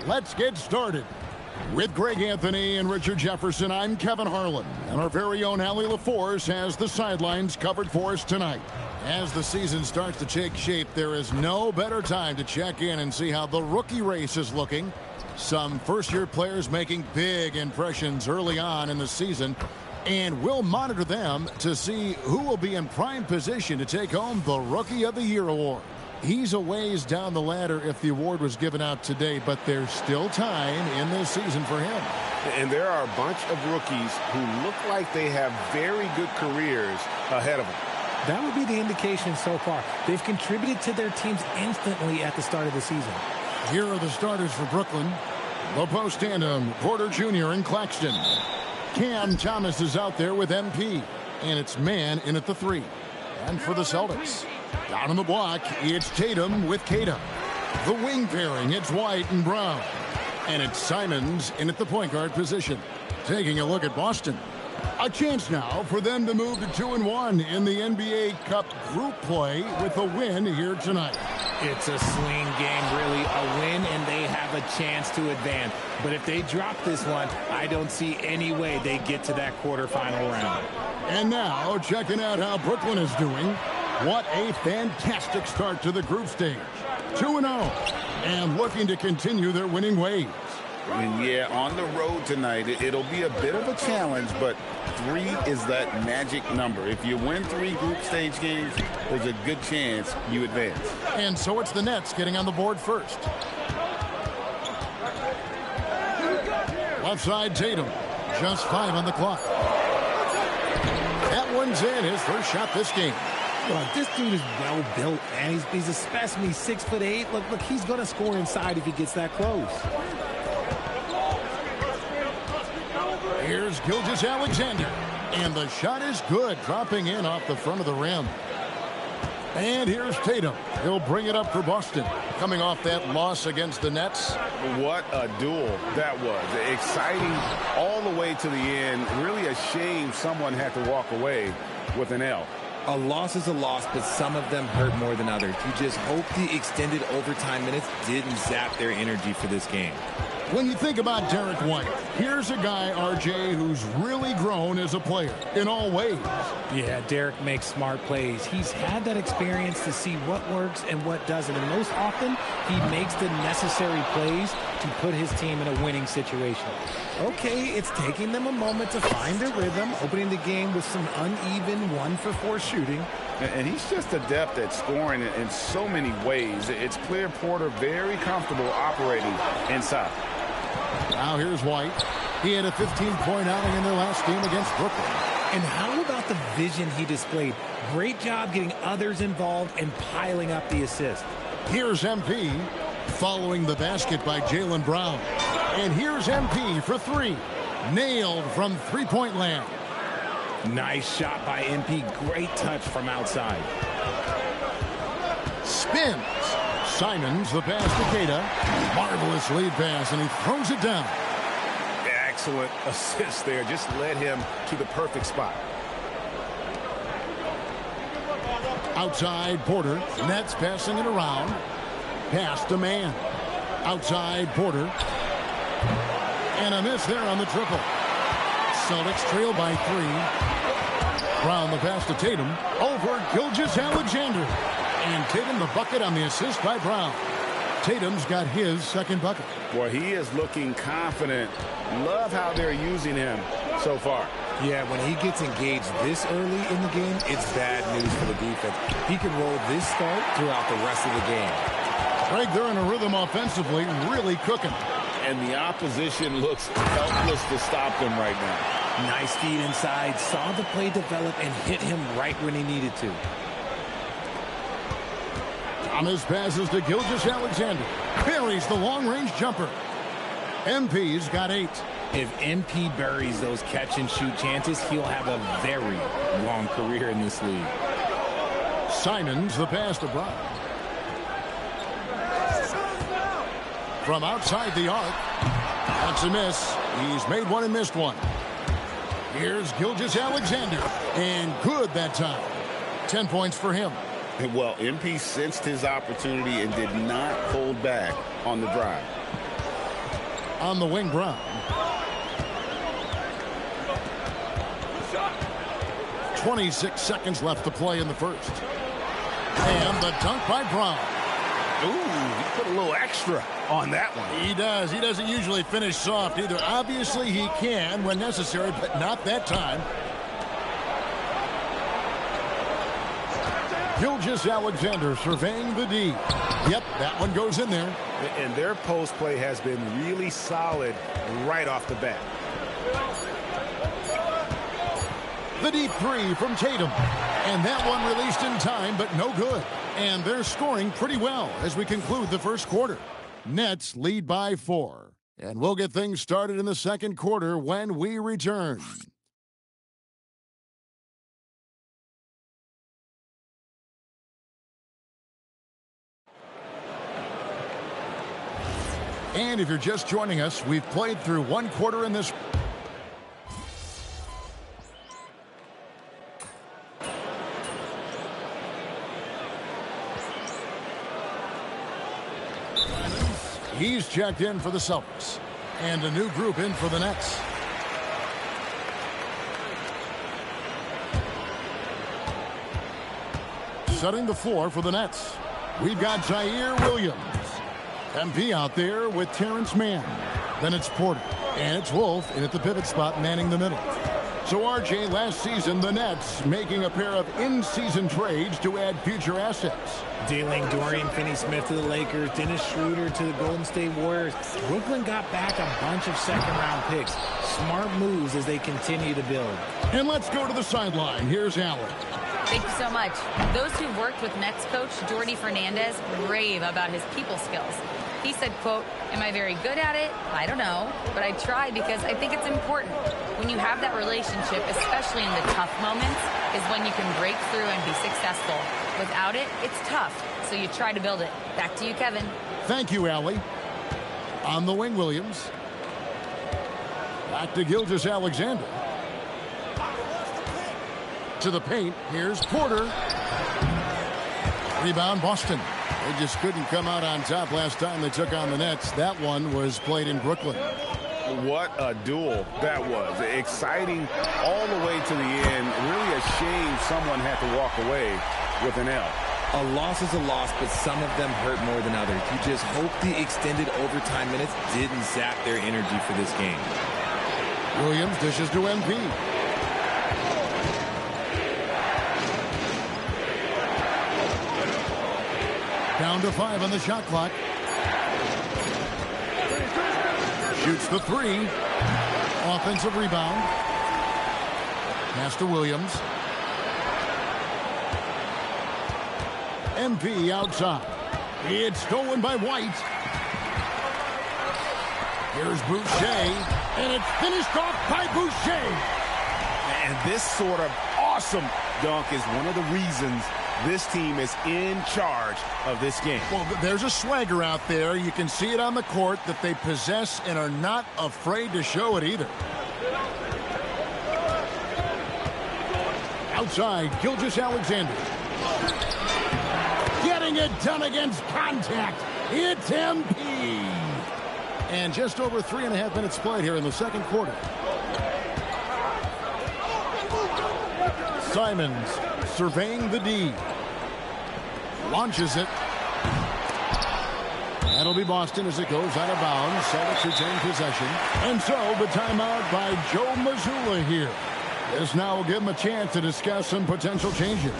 Let's get started. With Greg Anthony and Richard Jefferson, I'm Kevin Harlan. And our very own Allie LaForce has the sidelines covered for us tonight. As the season starts to take shape, there is no better time to check in and see how the rookie race is looking. Some first-year players making big impressions early on in the season. And we'll monitor them to see who will be in prime position to take home the Rookie of the Year award. He's a ways down the ladder if the award was given out today, but there's still time in this season for him. And there are a bunch of rookies who look like they have very good careers ahead of them. That would be the indication so far. They've contributed to their teams instantly at the start of the season. Here are the starters for Brooklyn. The post tandem, Porter Jr. and Claxton. Cam Thomas is out there with MP, and it's man in at the 3. And for the Celtics, down on the block, it's Tatum with Keita. The wing pairing, it's White and Brown. And it's Simons in at the point guard position. Taking a look at Boston. A chance now for them to move to 2-1 in the NBA Cup group play with a win here tonight. It's a swing game, really, a win, and they have a chance to advance. But if they drop this one, I don't see any way they get to that quarterfinal round. And now, checking out how Brooklyn is doing. What a fantastic start to the group stage. 2-0, and looking to continue their winning ways. And yeah, on the road tonight, it'll be a bit of a challenge, but 3 is that magic number. If you win 3 group stage games, there's a good chance you advance. And so it's the Nets getting on the board first. Left side, Tatum. Just 5 on the clock. That one's in, his first shot this game. Look, this dude is well built, man. He's a specimen. He's 6'8". Look, he's going to score inside if he gets that close. Here's Gilgeous-Alexander, and the shot is good, dropping in off the front of the rim. And here's Tatum. He'll bring it up for Boston, coming off that loss against the Nets. What a duel that was. Exciting all the way to the end. Really a shame someone had to walk away with an L. A loss is a loss, but some of them hurt more than others. You just hope the extended overtime minutes didn't zap their energy for this game. When you think about Derek White, here's a guy, RJ, who's really grown as a player in all ways. Yeah, Derek makes smart plays. He's had that experience to see what works and what doesn't. And most often, he makes the necessary plays to put his team in a winning situation. Okay, it's taking them a moment to find their rhythm, opening the game with some uneven 1-for-4 shooting. And he's just adept at scoring in so many ways. It's clear Porter very comfortable operating inside. Now here's White. He had a 15-point outing in their last game against Brooklyn. And how about the vision he displayed? Great job getting others involved and piling up the assist. Here's MP following the basket by Jaylen Brown. And here's MP for 3. Nailed from three-point land. Nice shot by MP. Great touch from outside. Spins. Simons, the pass to Keita. Marvelous lead pass, and he throws it down. Excellent assist there. Just led him to the perfect spot. Outside, Porter. Nets passing it around. Pass to man. Outside, Porter. And a miss there on the triple. Celtics trail by 3. Brown the pass to Tatum. Over Gilgeous-Alexander. And Tatum the bucket on the assist by Brown. Tatum's got his second bucket. Boy, he is looking confident. Love how they're using him so far. Yeah, when he gets engaged this early in the game, it's bad news for the defense. He can roll this start throughout the rest of the game. Greg, they're in a rhythm offensively, really cooking. And the opposition looks helpless to stop them right now. Nice feed inside, saw the play develop and hit him right when he needed to. Thomas passes to Gilgeous-Alexander. Buries the long-range jumper. MP's got 8. If MP buries those catch-and-shoot chances, he'll have a very long career in this league. Simons, the pass to Brown. From outside the arc. That's a miss. He's made one and missed one. Here's Gilgeous-Alexander. And good that time. 10 points for him. Well, MP sensed his opportunity and did not hold back on the drive. On the wing, Brown. 26 seconds left to play in the first. And the dunk by Brown. Ooh, he put a little extra on that one. He does. He doesn't usually finish soft either. Obviously, he can when necessary, but not that time. Gilgeous-Alexander surveying the D. Yep, that one goes in there. And their post play has been really solid right off the bat. The deep three from Tatum. And that one released in time, but no good. And they're scoring pretty well as we conclude the first quarter. Nets lead by 4. And we'll get things started in the second quarter when we return. And if you're just joining us, we've played through one quarter in this. He's checked in for the Celtics. And a new group in for the Nets. Setting the floor for the Nets. We've got Zaire Williams. MP out there with Terrence Mann. Then it's Porter. And it's Wolf in at the pivot spot manning the middle. So, RJ, last season, the Nets making a pair of in-season trades to add future assets. Dealing Dorian Finney-Smith to the Lakers, Dennis Schroeder to the Golden State Warriors. Brooklyn got back a bunch of second-round picks. Smart moves as they continue to build. And let's go to the sideline. Here's Allen. Thank you so much. Those who've worked with Nets coach Jordi Fernandez rave about his people skills. He said, quote, "Am I very good at it? I don't know, but I try because I think it's important. When you have that relationship, especially in the tough moments, is when you can break through and be successful. Without it, it's tough, so you try to build it." Back to you, Kevin. Thank you, Allie. On the wing, Williams. Back to Gilgeous-Alexander. To the paint. Here's Porter. Rebound, Boston. They just couldn't come out on top last time they took on the Nets. That one was played in Brooklyn. What a duel that was. Exciting all the way to the end. Really a shame someone had to walk away with an L. A loss is a loss, but some of them hurt more than others. You just hope the extended overtime minutes didn't zap their energy for this game. Williams dishes to MP. Down to 5 on the shot clock. Shoots the 3. Offensive rebound. Pass to Williams. MP outside. It's stolen by White. Here's Boucher. And it's finished off by Boucher. And this sort of awesome dunk is one of the reasons this team is in charge of this game. Well, there's a swagger out there. You can see it on the court that they possess and are not afraid to show it either. Outside, Gilgeous-Alexander. Getting it done against contact. It's MP. And just over 3.5 minutes played here in the second quarter. Simons surveying the D. Launches it. That'll be Boston as it goes out of bounds. Celtics retain possession. And so the timeout by Joe Mazzulla here. This now will give him a chance to discuss some potential changes.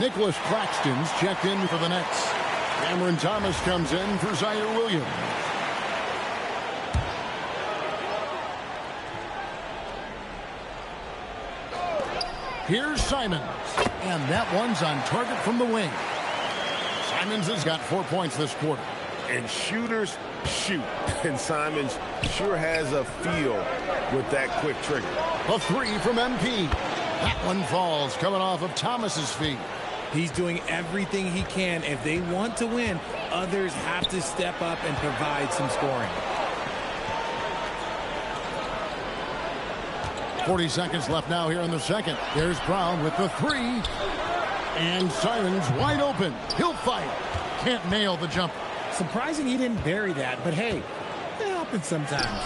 Nicholas Claxton's checked in for the Nets. Cameron Thomas comes in for Zaire Williams. Here's Simons. And that one's on target from the wing. Simons has got 4 points this quarter. And shooters shoot. And Simons sure has a feel with that quick trigger. A 3 from MP. That one falls coming off of Thomas's feet. He's doing everything he can. If they want to win, others have to step up and provide some scoring. 40 seconds left now here in the second. There's Brown with the three. And Simons wide open. He'll fight. Can't nail the jumper. Surprising he didn't bury that, but hey, it happens sometimes.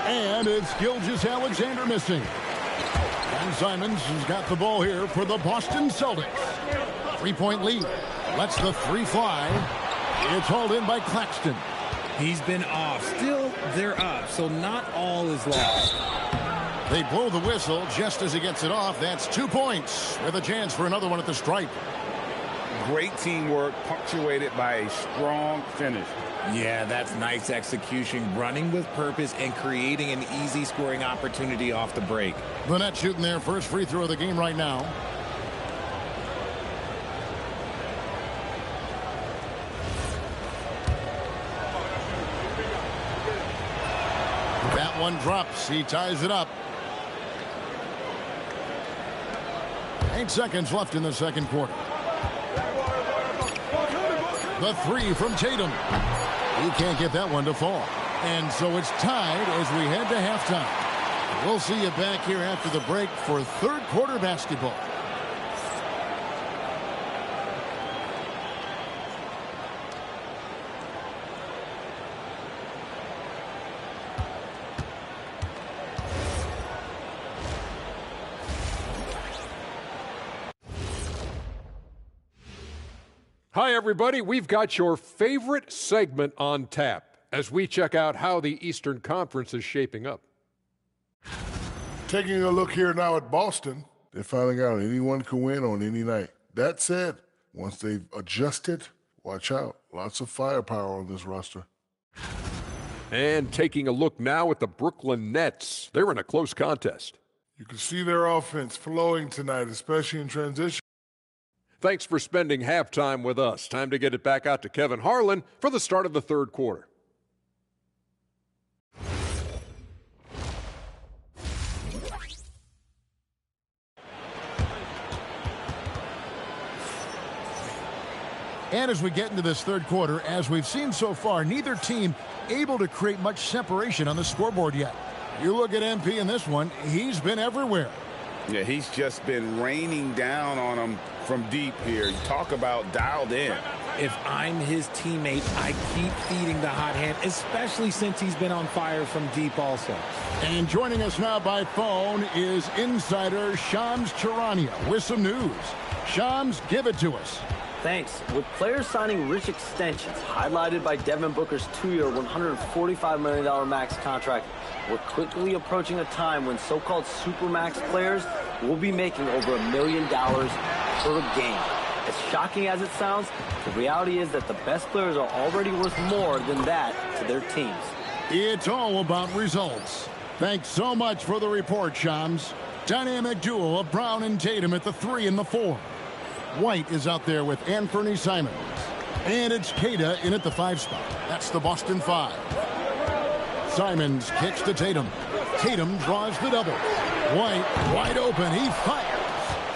And it's Gilgeous-Alexander missing. And Simons has got the ball here for the Boston Celtics. 3-point lead. Lets the three fly. It's hauled in by Claxton. He's been off. Still, they're up, so not all is lost. They blow the whistle just as he gets it off. That's 2 points with a chance for another one at the stripe. Great teamwork, punctuated by a strong finish. Yeah, that's nice execution, running with purpose and creating an easy scoring opportunity off the break. The Nets shooting their first free throw of the game right now. That one drops. He ties it up. 8 seconds left in the second quarter. The three from Tatum. He can't get that one to fall. And so it's tied as we head to halftime. We'll see you back here after the break for third quarter basketball. Hi, everybody. We've got your favorite segment on tap as we check out how the Eastern Conference is shaping up. Taking a look here now at Boston, they're finding out anyone can win on any night. That said, once they've adjusted, watch out. Lots of firepower on this roster. And taking a look now at the Brooklyn Nets. They're in a close contest. You can see their offense flowing tonight, especially in transition. Thanks for spending halftime with us. Time to get it back out to Kevin Harlan for the start of the third quarter. And as we get into this third quarter, as we've seen so far, neither team able to create much separation on the scoreboard yet. You look at MP in this one, he's been everywhere. Yeah, he's just been raining down on him from deep here. You talk about dialed in. If I'm his teammate, I keep feeding the hot hand, especially since he's been on fire from deep also. And joining us now by phone is insider Shams Charania with some news. Shams, give it to us. Thanks. With players signing rich extensions, highlighted by Devin Booker's 2-year, $145 million max contract, we're quickly approaching a time when so-called supermax players will be making over $1 million per game. As shocking as it sounds, the reality is that the best players are already worth more than that to their teams. It's all about results. Thanks so much for the report, Shams. Dynamic duo of Brown and Tatum at the 3 and the 4. White is out there with Anthony Simons. And it's Queta in at the 5 spot. That's the Boston 5. Simons kicks to Tatum. Tatum draws the double. White wide open. He fires.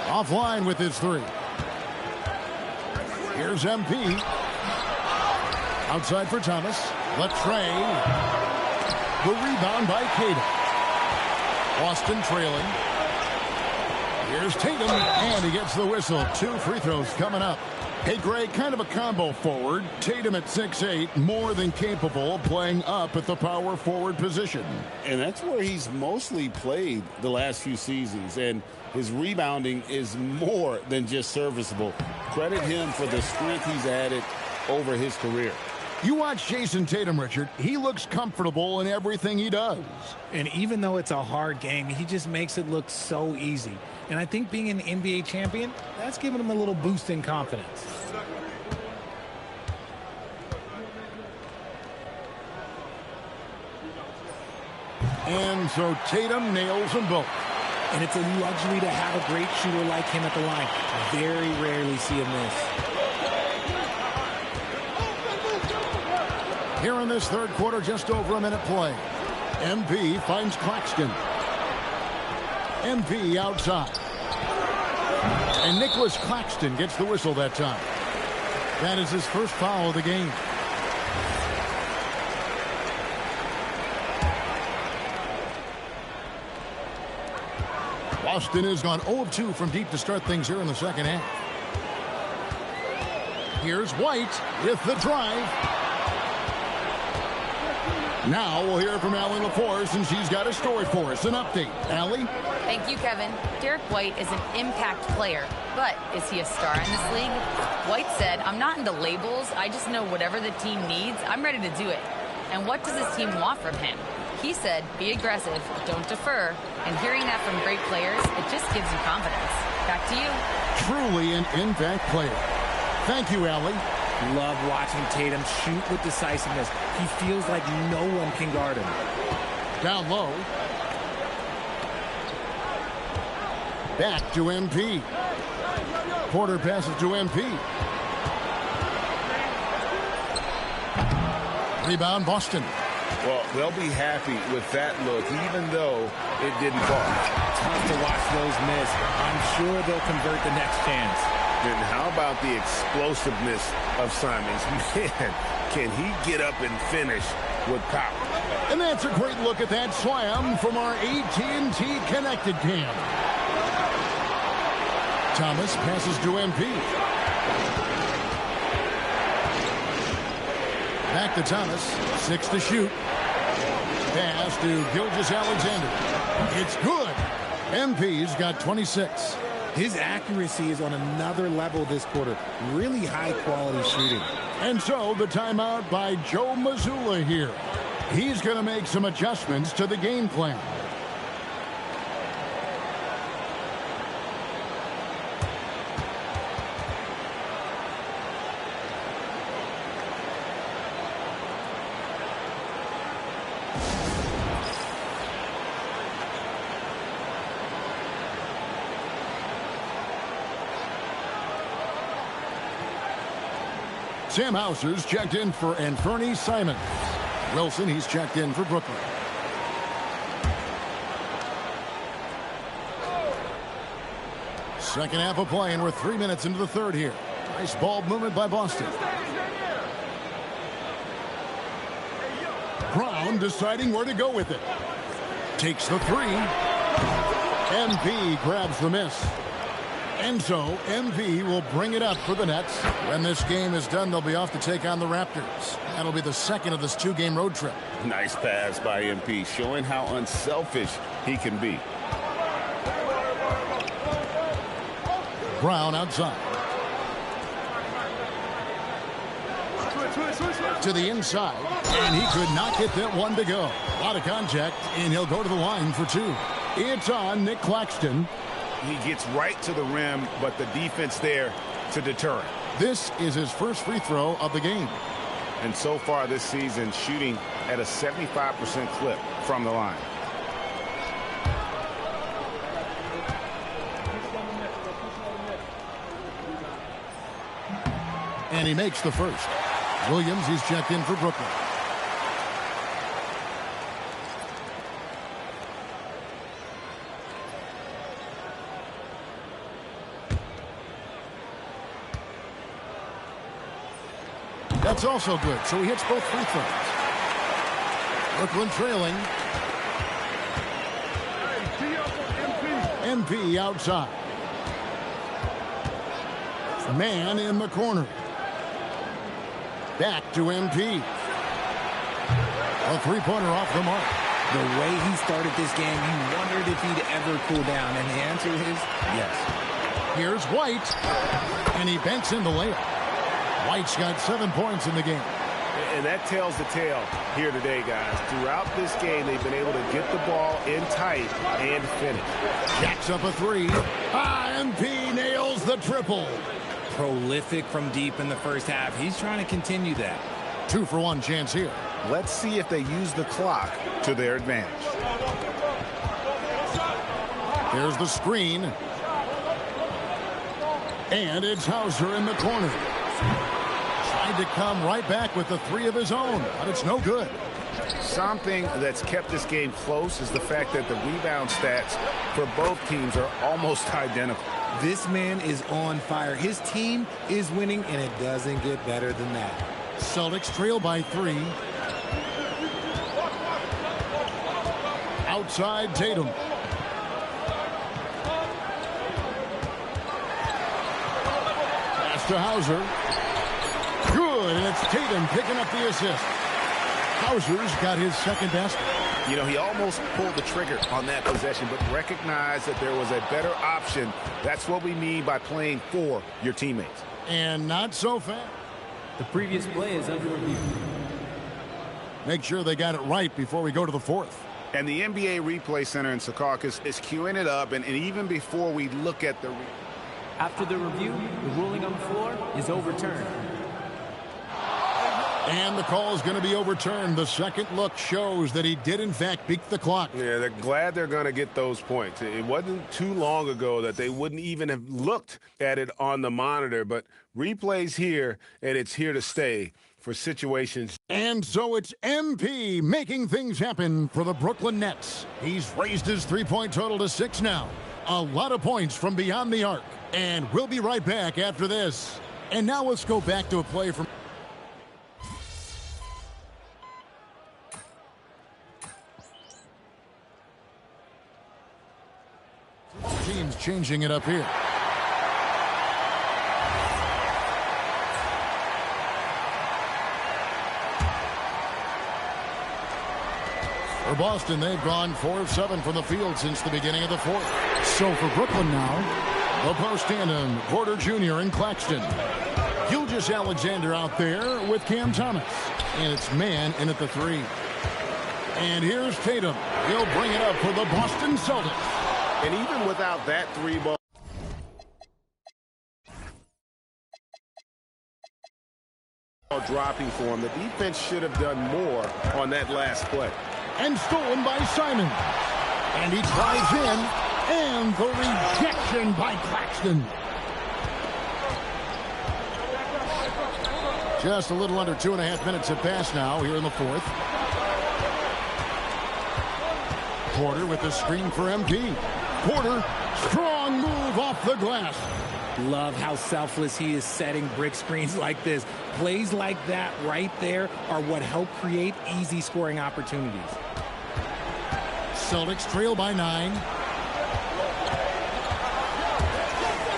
Offline with his 3. Here's MP. Outside for Thomas. Latrey. The rebound by Queta. Boston trailing. Here's Tatum, and he gets the whistle. 2 free throws coming up. Hey, Greg, kind of a combo forward. Tatum at 6'8", more than capable, playing up at the power forward position. And that's where he's mostly played the last few seasons, and his rebounding is more than just serviceable. Credit him for the strength he's added over his career. You watch Jason Tatum, Richard. He looks comfortable in everything he does. And even though it's a hard game, he just makes it look so easy. And I think being an NBA champion, that's given him a little boost in confidence. And so Tatum nails them both. And it's a luxury to have a great shooter like him at the line. Very rarely see him miss. Here in this third quarter, just over a minute play. MP finds Claxton. MP outside. And Nicholas Claxton gets the whistle that time. That is his first foul of the game. Boston has gone 0 of 2 from deep to start things here in the second half. Here's White with the drive. Now we'll hear from Allie LaForce, and she's got a story for us. An update. Allie? Thank you, Kevin. Derek White is an impact player, but is he a star in this league? White said, "I'm not into labels. I just know whatever the team needs, I'm ready to do it. And what does this team want from him?" He said, "Be aggressive, don't defer." And hearing that from great players, it just gives you confidence. Back to you. Truly an impact player. Thank you, Allie. Love watching Tatum shoot with decisiveness. He feels like no one can guard him. Down low. Back to MP. Porter passes to MP. Rebound, Boston. Well, they'll be happy with that look, even though it didn't fall. Tough to watch those miss. I'm sure they'll convert the next chance. And how about the explosiveness of Simons? Man, can he get up and finish with power? And that's a great look at that slam from our AT&T Connected Cam. Thomas passes to MP. Back to Thomas. 6 to shoot. Pass to Gilgeous-Alexander. It's good. MP's got 26. His accuracy is on another level this quarter. Really high-quality shooting. And so the timeout by Joe Mazzulla here. He's going to make some adjustments to the game plan. Sam Hauser's checked in for Anthony Simons. Wilson, he's checked in for Brooklyn. Second half of play, and we're 3 minutes into the third here. Nice ball movement by Boston. Brown deciding where to go with it. Takes the three. MP grabs the miss. And so MP will bring it up for the Nets. When this game is done, they'll be off to take on the Raptors. That'll be the second of this 2-game road trip. Nice pass by MP, showing how unselfish he can be. Brown outside. To the inside, and he could not get that one to go. A lot of contact, and he'll go to the line for two. It's on Nick Claxton. He gets right to the rim, but the defense there to deter him. This is his first free throw of the game. And so far this season, shooting at a 75% clip from the line. And he makes the first. Williams, he's checked in for Brooklyn. That's also good, so he hits both free throws. Brooklyn trailing. MP outside. Man in the corner. Back to MP. A three-pointer off the mark. The way he started this game, you wondered if he'd ever cool down, and the answer is yes. Here's White, and he banks in the layup. White's got 7 points in the game. And that tells the tale here today, guys. Throughout this game, they've been able to get the ball in tight and finish. Jacks up a three. MP nails the triple. Prolific from deep in the first half. He's trying to continue that. 2-for-1 chance here. Let's see if they use the clock to their advantage. Here's the screen. And it's Hauser in the corner. Tried to come right back with the three of his own, but it's no good. Something that's kept this game close is the fact that the rebound stats for both teams are almost identical. This man is on fire. His team is winning, and it doesn't get better than that. Celtics trail by 3. Outside Tatum. to Hauser. Good, and it's Tatum picking up the assist. Hauser's got his second basket. You know, he almost pulled the trigger on that possession, but recognized that there was a better option. That's what we mean by playing for your teammates. And not so fast. The previous play is under review. Make sure they got it right before we go to the fourth. And the NBA Replay Center in Secaucus is queuing it up, and even before we look at the... After the review, the ruling on the floor is overturned. And the call is going to be overturned. The second look shows that he did, in fact, beat the clock. Yeah, they're glad they're going to get those points. It wasn't too long ago that they wouldn't even have looked at it on the monitor, but replay's here, and it's here to stay for situations. And so it's MP making things happen for the Brooklyn Nets. He's raised his three-point total to 6 now. A lot of points from beyond the arc. And we'll be right back after this. And now let's go back to a play from... Teams changing it up here. For Boston, they've gone 4 of 7 from the field since the beginning of the fourth. So for Brooklyn now, the post tandem, Porter Jr. and Claxton. Gilgeous-Alexander out there with Cam Thomas. And it's man in at the 3. And here's Tatum. He'll bring it up for the Boston Celtics. And even without that 3-ball dropping for him, the defense should have done more on that last play. And stolen by Simon. And he drives in. And the rejection by Claxton. Just a little under 2.5 minutes have passed now here in the fourth. Porter with the screen for MP. Porter, strong move off the glass. Love how selfless he is setting brick screens like this. Plays like that right there are what help create easy scoring opportunities. Celtics trail by 9.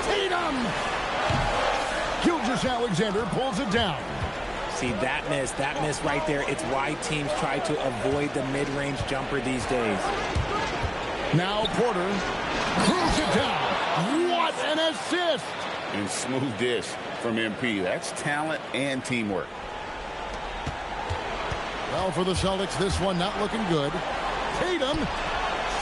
Tatum! Gilgeous-Alexander pulls it down. See, that miss right there, it's why teams try to avoid the mid-range jumper these days. Now Porter throws it down. What an assist! And smooth dish from MP. That's talent and teamwork. Well, for the Celtics, this one not looking good. Tatum,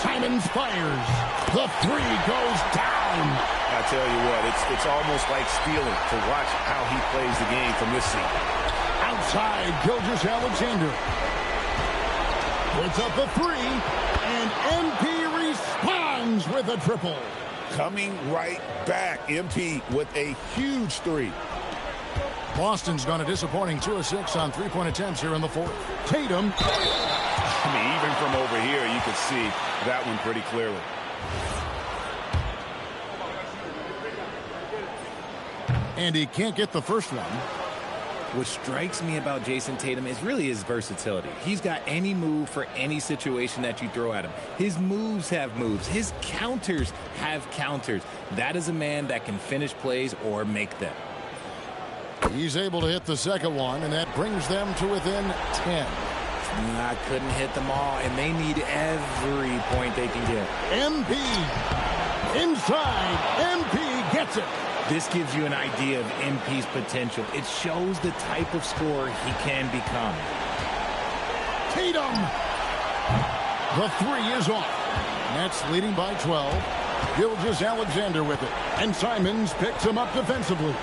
Simons fires. The 3 goes down. I tell you what, it's almost like stealing to watch how he plays the game from this seat. Outside, Gilgeous-Alexander puts up a 3, and MP responds with a triple. Coming right back, MP with a huge 3. Boston's gone a disappointing 2 of 6 on 3-point attempts here in the fourth. Tatum. I mean, even from over here, you could see that one pretty clearly. And he can't get the first one. What strikes me about Jason Tatum is really his versatility. He's got any move for any situation that you throw at him. His moves have moves. His counters have counters. That is a man that can finish plays or make them. He's able to hit the second one, and that brings them to within 10. I couldn't hit them all, and they need every point they can get. MP inside. MP gets it. This gives you an idea of MP's potential. It shows the type of scorer he can become. Tatum. The 3 is off. Nets leading by 12. Gilgeous-Alexander with it. And Simons picks him up defensively.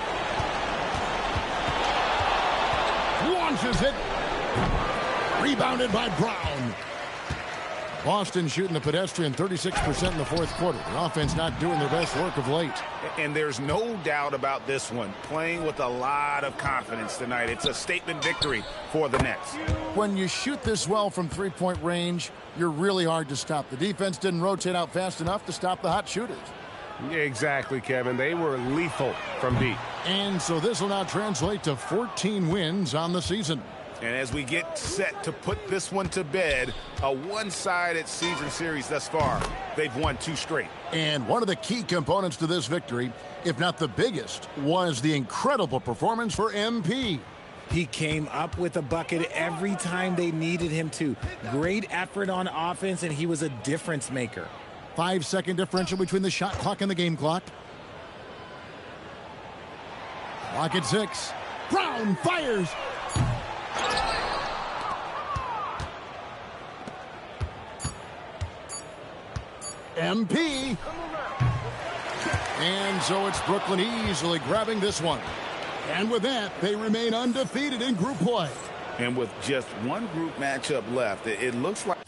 Launches it. Rebounded by Brown. Boston shooting a pedestrian 36% in the fourth quarter. The offense not doing their best work of late. And there's no doubt about this one. Playing with a lot of confidence tonight. It's a statement victory for the Nets. When you shoot this well from 3-point range, you're really hard to stop. The defense didn't rotate out fast enough to stop the hot shooters. Exactly, Kevin. They were lethal from deep. And so this will now translate to 14 wins on the season. And as we get set to put this one to bed, a one-sided season series thus far. They've won 2 straight. And one of the key components to this victory, if not the biggest, was the incredible performance for MP. He came up with a bucket every time they needed him to. Great effort on offense, and he was a difference maker. 5-second differential between the shot clock and the game clock. Clock at 6. Brown fires. MP. And so it's Brooklyn easily grabbing this one. And with that, they remain undefeated in group play. And with just one group matchup left, it looks like...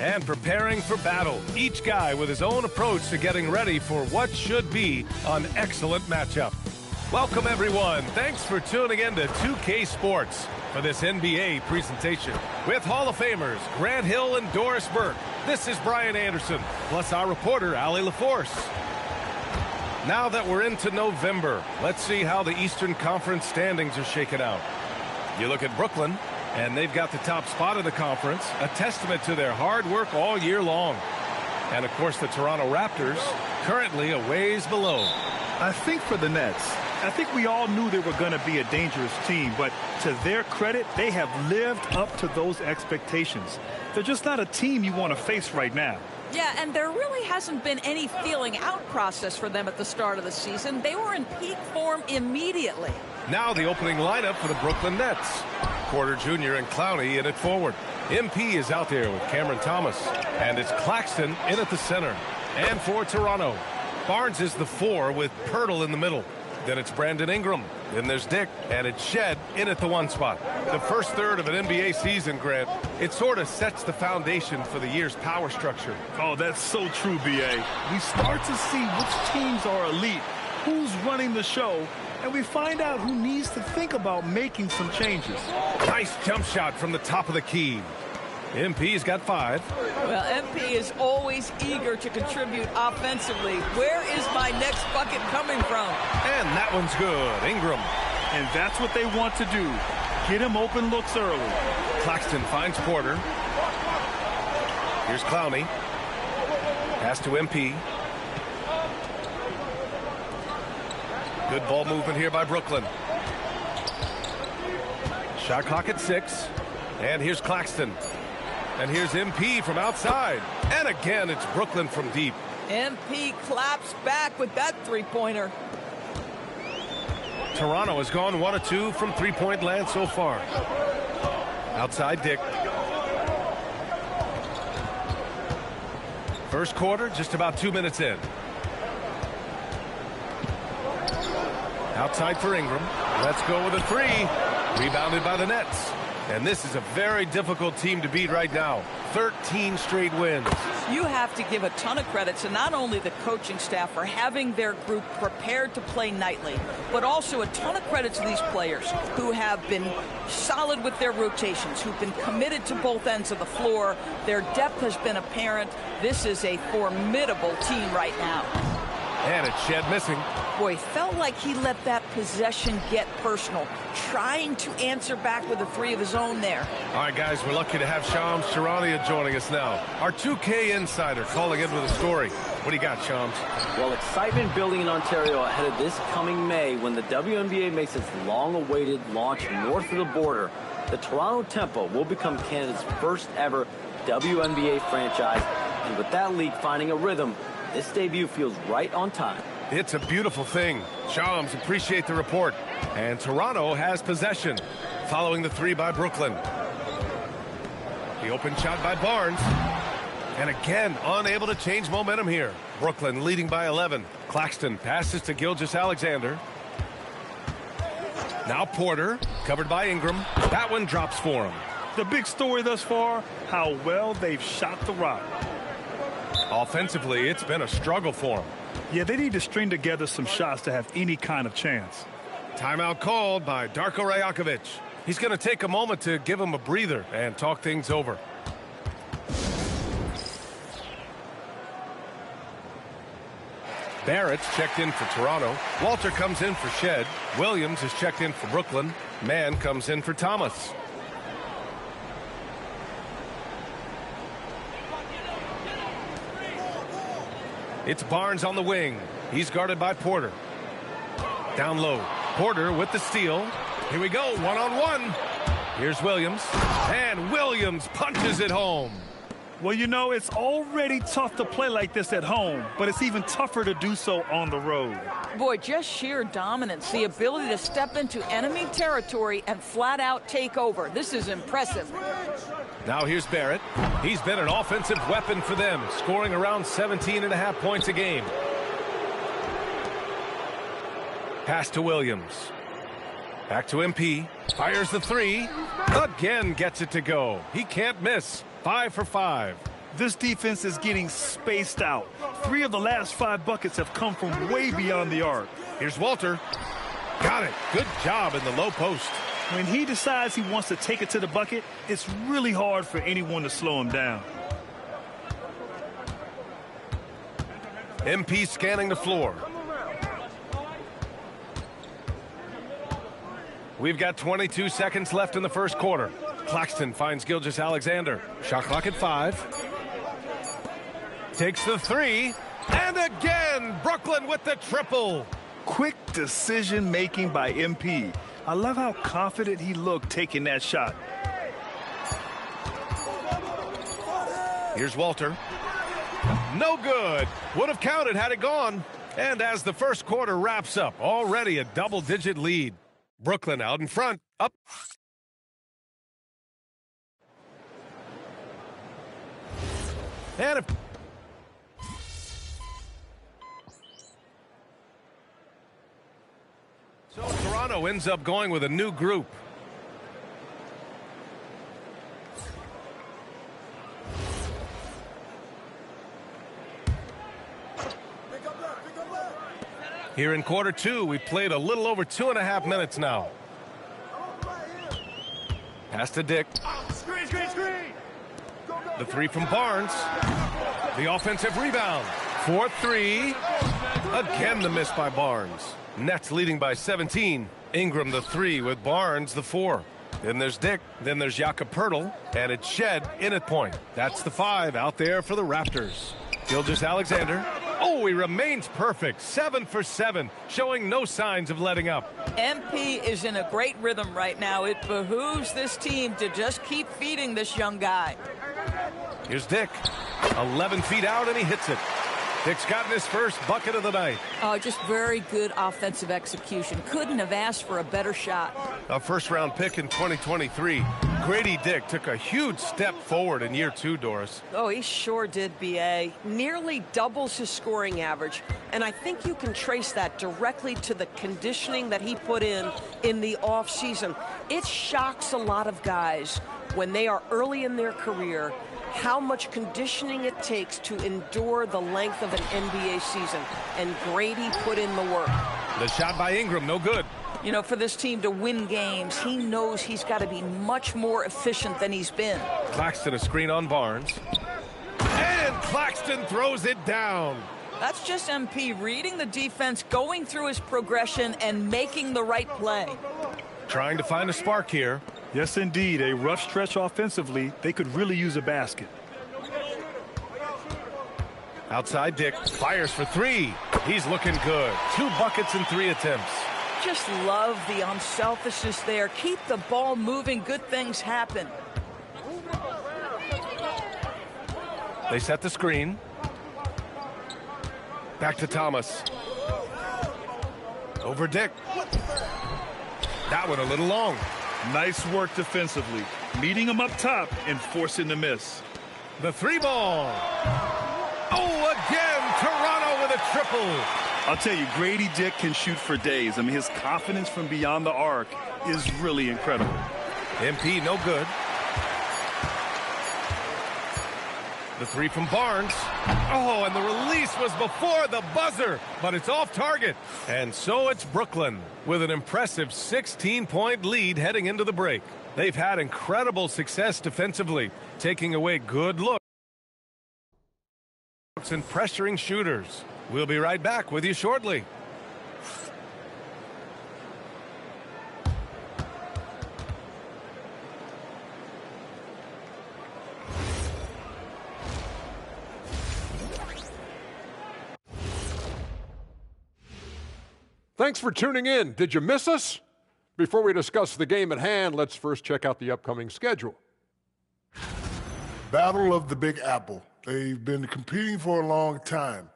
And preparing for battle, each guy with his own approach to getting ready for what should be an excellent matchup. Welcome, everyone. Thanks for tuning in to 2K Sports for this NBA presentation. With Hall of Famers Grant Hill and Doris Burke, this is Brian Anderson, plus our reporter, Allie LaForce. Now that we're into November, let's see how the Eastern Conference standings are shaken out. You look at Brooklyn, and they've got the top spot in the conference, a testament to their hard work all year long. And, of course, the Toronto Raptors, currently a ways below. I think for the Nets, I think we all knew they were going to be a dangerous team, but to their credit, they have lived up to those expectations. They're just not a team you want to face right now. Yeah, and there really hasn't been any feeling out process for them at the start of the season. They were in peak form immediately. Now the opening lineup for the Brooklyn Nets. Porter Jr. and Clowney in at forward. MP is out there with Cameron Thomas. And it's Claxton in at the center. And for Toronto, Barnes is the 4 with Pirtle in the middle. Then it's Brandon Ingram. Then there's Dick. And it's Shed in at the 1 spot. The first third of an NBA season, Grant, it sort of sets the foundation for the year's power structure. Oh, that's so true, B.A. We start to see which teams are elite, who's running the show, and we find out who needs to think about making some changes. Nice jump shot from the top of the key. MP's got 5. Well, MP is always eager to contribute offensively. Where is my next bucket coming from? And that one's good. Ingram. And that's what they want to do. Get him open looks early. Claxton finds Porter. Here's Clowney. Pass to MP. Good ball movement here by Brooklyn. Shot clock at 6. And here's Claxton. And here's MP from outside. And again, it's Brooklyn from deep. MP claps back with that three-pointer. Toronto has gone 1 of 2 from three-point land so far. Outside Dick. First quarter, just about 2 minutes in. Outside for Ingram. Let's go with a 3. Rebounded by the Nets. And this is a very difficult team to beat right now. 13 straight wins. You have to give a ton of credit to not only the coaching staff for having their group prepared to play nightly, but also a ton of credit to these players who have been solid with their rotations, who've been committed to both ends of the floor. Their depth has been apparent. This is a formidable team right now. And it's Shed missing. Boy, felt like he let that possession get personal, trying to answer back with a three of his own there. All right, guys, we're lucky to have Shams Charania joining us now. Our 2K insider calling in with a story. What do you got, Shams? Well, excitement building in Ontario ahead of this coming May when the WNBA makes its long-awaited launch north of the border. The Toronto Tempo will become Canada's first ever WNBA franchise. And with that league finding a rhythm, this debut feels right on time. It's a beautiful thing. Shams, appreciate the report. And Toronto has possession, following the three by Brooklyn. The open shot by Barnes. And again, unable to change momentum here. Brooklyn leading by 11. Claxton passes to Gilgeous-Alexander. Now Porter, covered by Ingram. That one drops for him. The big story thus far, how well they've shot the rock. Offensively, it's been a struggle for them. Yeah, they need to string together some shots to have any kind of chance. Timeout called by Darko Rajakovic. He's going to take a moment to give him a breather and talk things over. Barrett's checked in for Toronto. Walter comes in for Shed. Williams is checked in for Brooklyn. Mann comes in for Thomas. It's Barnes on the wing. He's guarded by Porter. Down low. Porter with the steal. Here we go, one-on-one. Here's Williams. And Williams punches it home. Well, you know, it's already tough to play like this at home, but it's even tougher to do so on the road. Boy, just sheer dominance, the ability to step into enemy territory and flat out take over. This is impressive. Now here's Barrett. He's been an offensive weapon for them, scoring around 17.5 points a game. Pass to Williams. Back to MP. Fires the three. Again gets it to go. He can't miss. 5 for 5. This defense is getting spaced out. 3 of the last 5 buckets have come from way beyond the arc. Here's Walter. Got it. Good job in the low post. When he decides he wants to take it to the bucket, it's really hard for anyone to slow him down. MP scanning the floor. We've got 22 seconds left in the first quarter. Claxton finds Gilgeous-Alexander. Shot clock at 5. Takes the three. And again, Brooklyn with the triple. Quick decision-making by MP. I love how confident he looked taking that shot. Here's Walter. No good. Would have counted had it gone. And as the first quarter wraps up, already a double-digit lead. Brooklyn out in front. Up. And so Toronto ends up going with a new group. Here in quarter 2, we've played a little over 2.5 minutes now. Pass to Dick. Screen, screen, screen. The three from Barnes. The offensive rebound. 4-3. Again the miss by Barnes. Nets leading by 17. Ingram the 3 with Barnes the 4. Then there's Dick. Then there's Jakob Poeltl. And it's Shed in at point. That's the 5 out there for the Raptors. Gilgeous-Alexander. Oh, he remains perfect. 7 for 7, showing no signs of letting up. MP is in a great rhythm right now. It behooves this team to just keep feeding this young guy. Here's Dick. 11 feet out, and he hits it. Dick's gotten his first bucket of the night. Oh, just very good offensive execution. Couldn't have asked for a better shot. A first-round pick in 2023. Grady Dick took a huge step forward in year 2, Doris. Oh, he sure did, B.A. Nearly doubles his scoring average. And I think you can trace that directly to the conditioning that he put in the offseason. It shocks a lot of guys when they are early in their career how much conditioning it takes to endure the length of an NBA season. And Grady put in the work. The shot by Ingram, no good. You know, for this team to win games, he knows he's got to be much more efficient than he's been. Claxton a screen on Barnes. And Claxton throws it down. That's just MP reading the defense, going through his progression, and making the right play. Trying to find a spark here. Yes, indeed. A rough stretch offensively. They could really use a basket. Outside Dick fires for three. He's looking good. 2 buckets in 3 attempts. Just love the unselfishness there. Keep the ball moving. Good things happen. They set the screen. Back to Thomas. Over Dick. That one a little long. Nice work defensively. Meeting him up top and forcing the miss. The 3-ball. Oh, again, Toronto with a triple. I'll tell you, Grady Dick can shoot for days. I mean, his confidence from beyond the arc is really incredible. MP no good. The 3 from Barnes. Oh, and the release was before the buzzer, but it's off target. And so it's Brooklyn with an impressive 16-point lead heading into the break. They've had incredible success defensively, taking away good looks and pressuring shooters. We'll be right back with you shortly. Thanks for tuning in. Did you miss us? Before we discuss the game at hand, let's first check out the upcoming schedule. Battle of the Big Apple. They've been competing for a long time.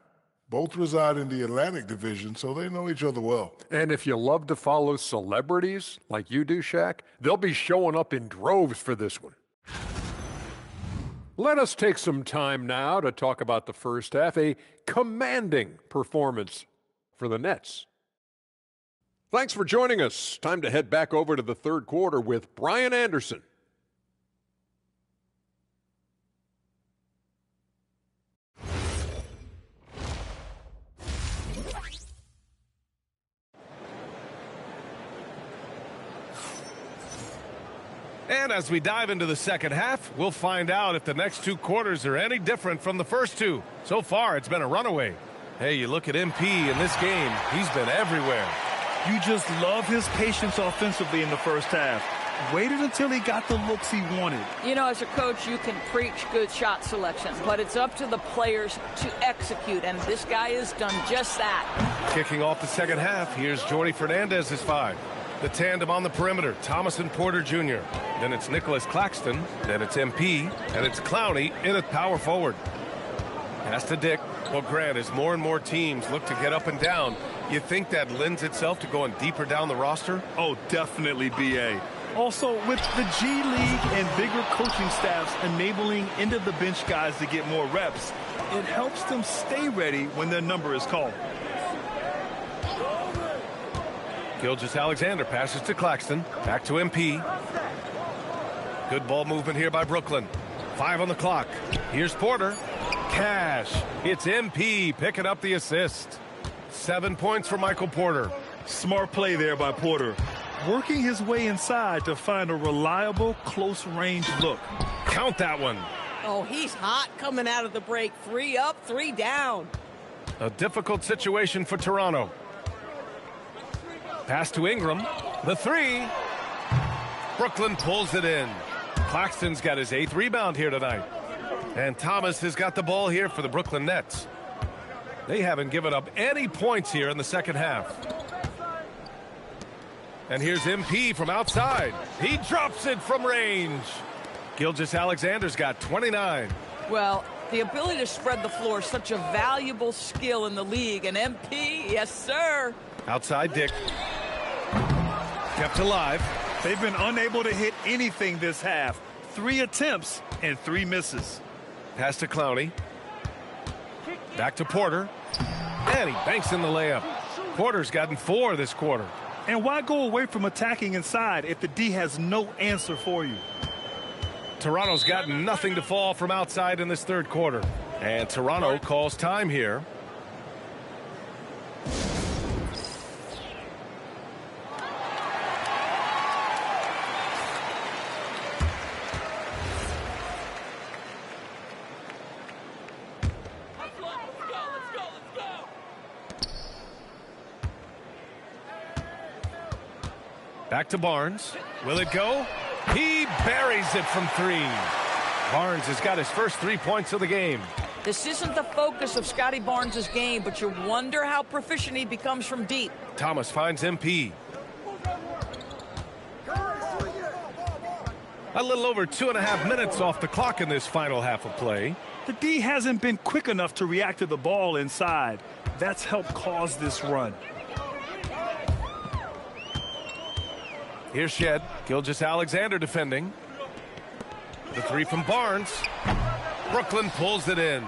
Both reside in the Atlantic Division, so they know each other well. And if you love to follow celebrities like you do, Shaq, they'll be showing up in droves for this one. Let us take some time now to talk about the first half, a commanding performance for the Nets. Thanks for joining us. Time to head back over to the third quarter with Brian Anderson. And as we dive into the second half, we'll find out if the next 2 quarters are any different from the first 2. So far, it's been a runaway. Hey, you look at MP in this game, he's been everywhere. You just love his patience offensively in the first half. Waited until he got the looks he wanted. You know, as a coach, you can preach good shot selection, but it's up to the players to execute, and this guy has done just that. Kicking off the second half, here's Jordy Fernandez's 5. The tandem on the perimeter, Thomas and Porter Jr. Then it's Nicholas Claxton. Then it's MP. And it's Clowney in at power forward. Pass to Dick. Well, Grant, as more and more teams look to get up and down, you think that lends itself to going deeper down the roster? Oh, definitely, B.A. Also, with the G League and bigger coaching staffs enabling end-of-the-bench guys to get more reps, it helps them stay ready when their number is called. Gilgeous-Alexander passes to Claxton. Back to MP. Good ball movement here by Brooklyn. 5 on the clock. Here's Porter. Cash. It's MP picking up the assist. 7 points for Michael Porter. Smart play there by Porter. Working his way inside to find a reliable, close-range look. Count that one. Oh, he's hot coming out of the break. 3 up, 3 down. A difficult situation for Toronto. Pass to Ingram. The 3. Brooklyn pulls it in. Claxton's got his 8th rebound here tonight. And Thomas has got the ball here for the Brooklyn Nets. They haven't given up any points here in the second half. And here's MP from outside. He drops it from range. Gilgeous-Alexander's got 29. Well, the ability to spread the floor is such a valuable skill in the league. And MP, yes, sir. Outside Dick. Kept alive. They've been unable to hit anything this half. 3 attempts and 3 misses. Pass to Clowney. Back to Porter. And he banks in the layup. Porter's gotten 4 this quarter. And why go away from attacking inside if the D has no answer for you? Toronto's gotten nothing to fall from outside in this third quarter. And Toronto calls time here. Back to Barnes. Will it go? He buries it from 3. Barnes has got his first 3 points of the game. This isn't the focus of Scotty Barnes' game, but you wonder how proficient he becomes from deep. Thomas finds MP. A little over 2.5 minutes off the clock in this final half of play. The D hasn't been quick enough to react to the ball inside. That's helped cause this run. Here's Shed. Gilgeous-Alexander defending. The 3 from Barnes. Brooklyn pulls it in.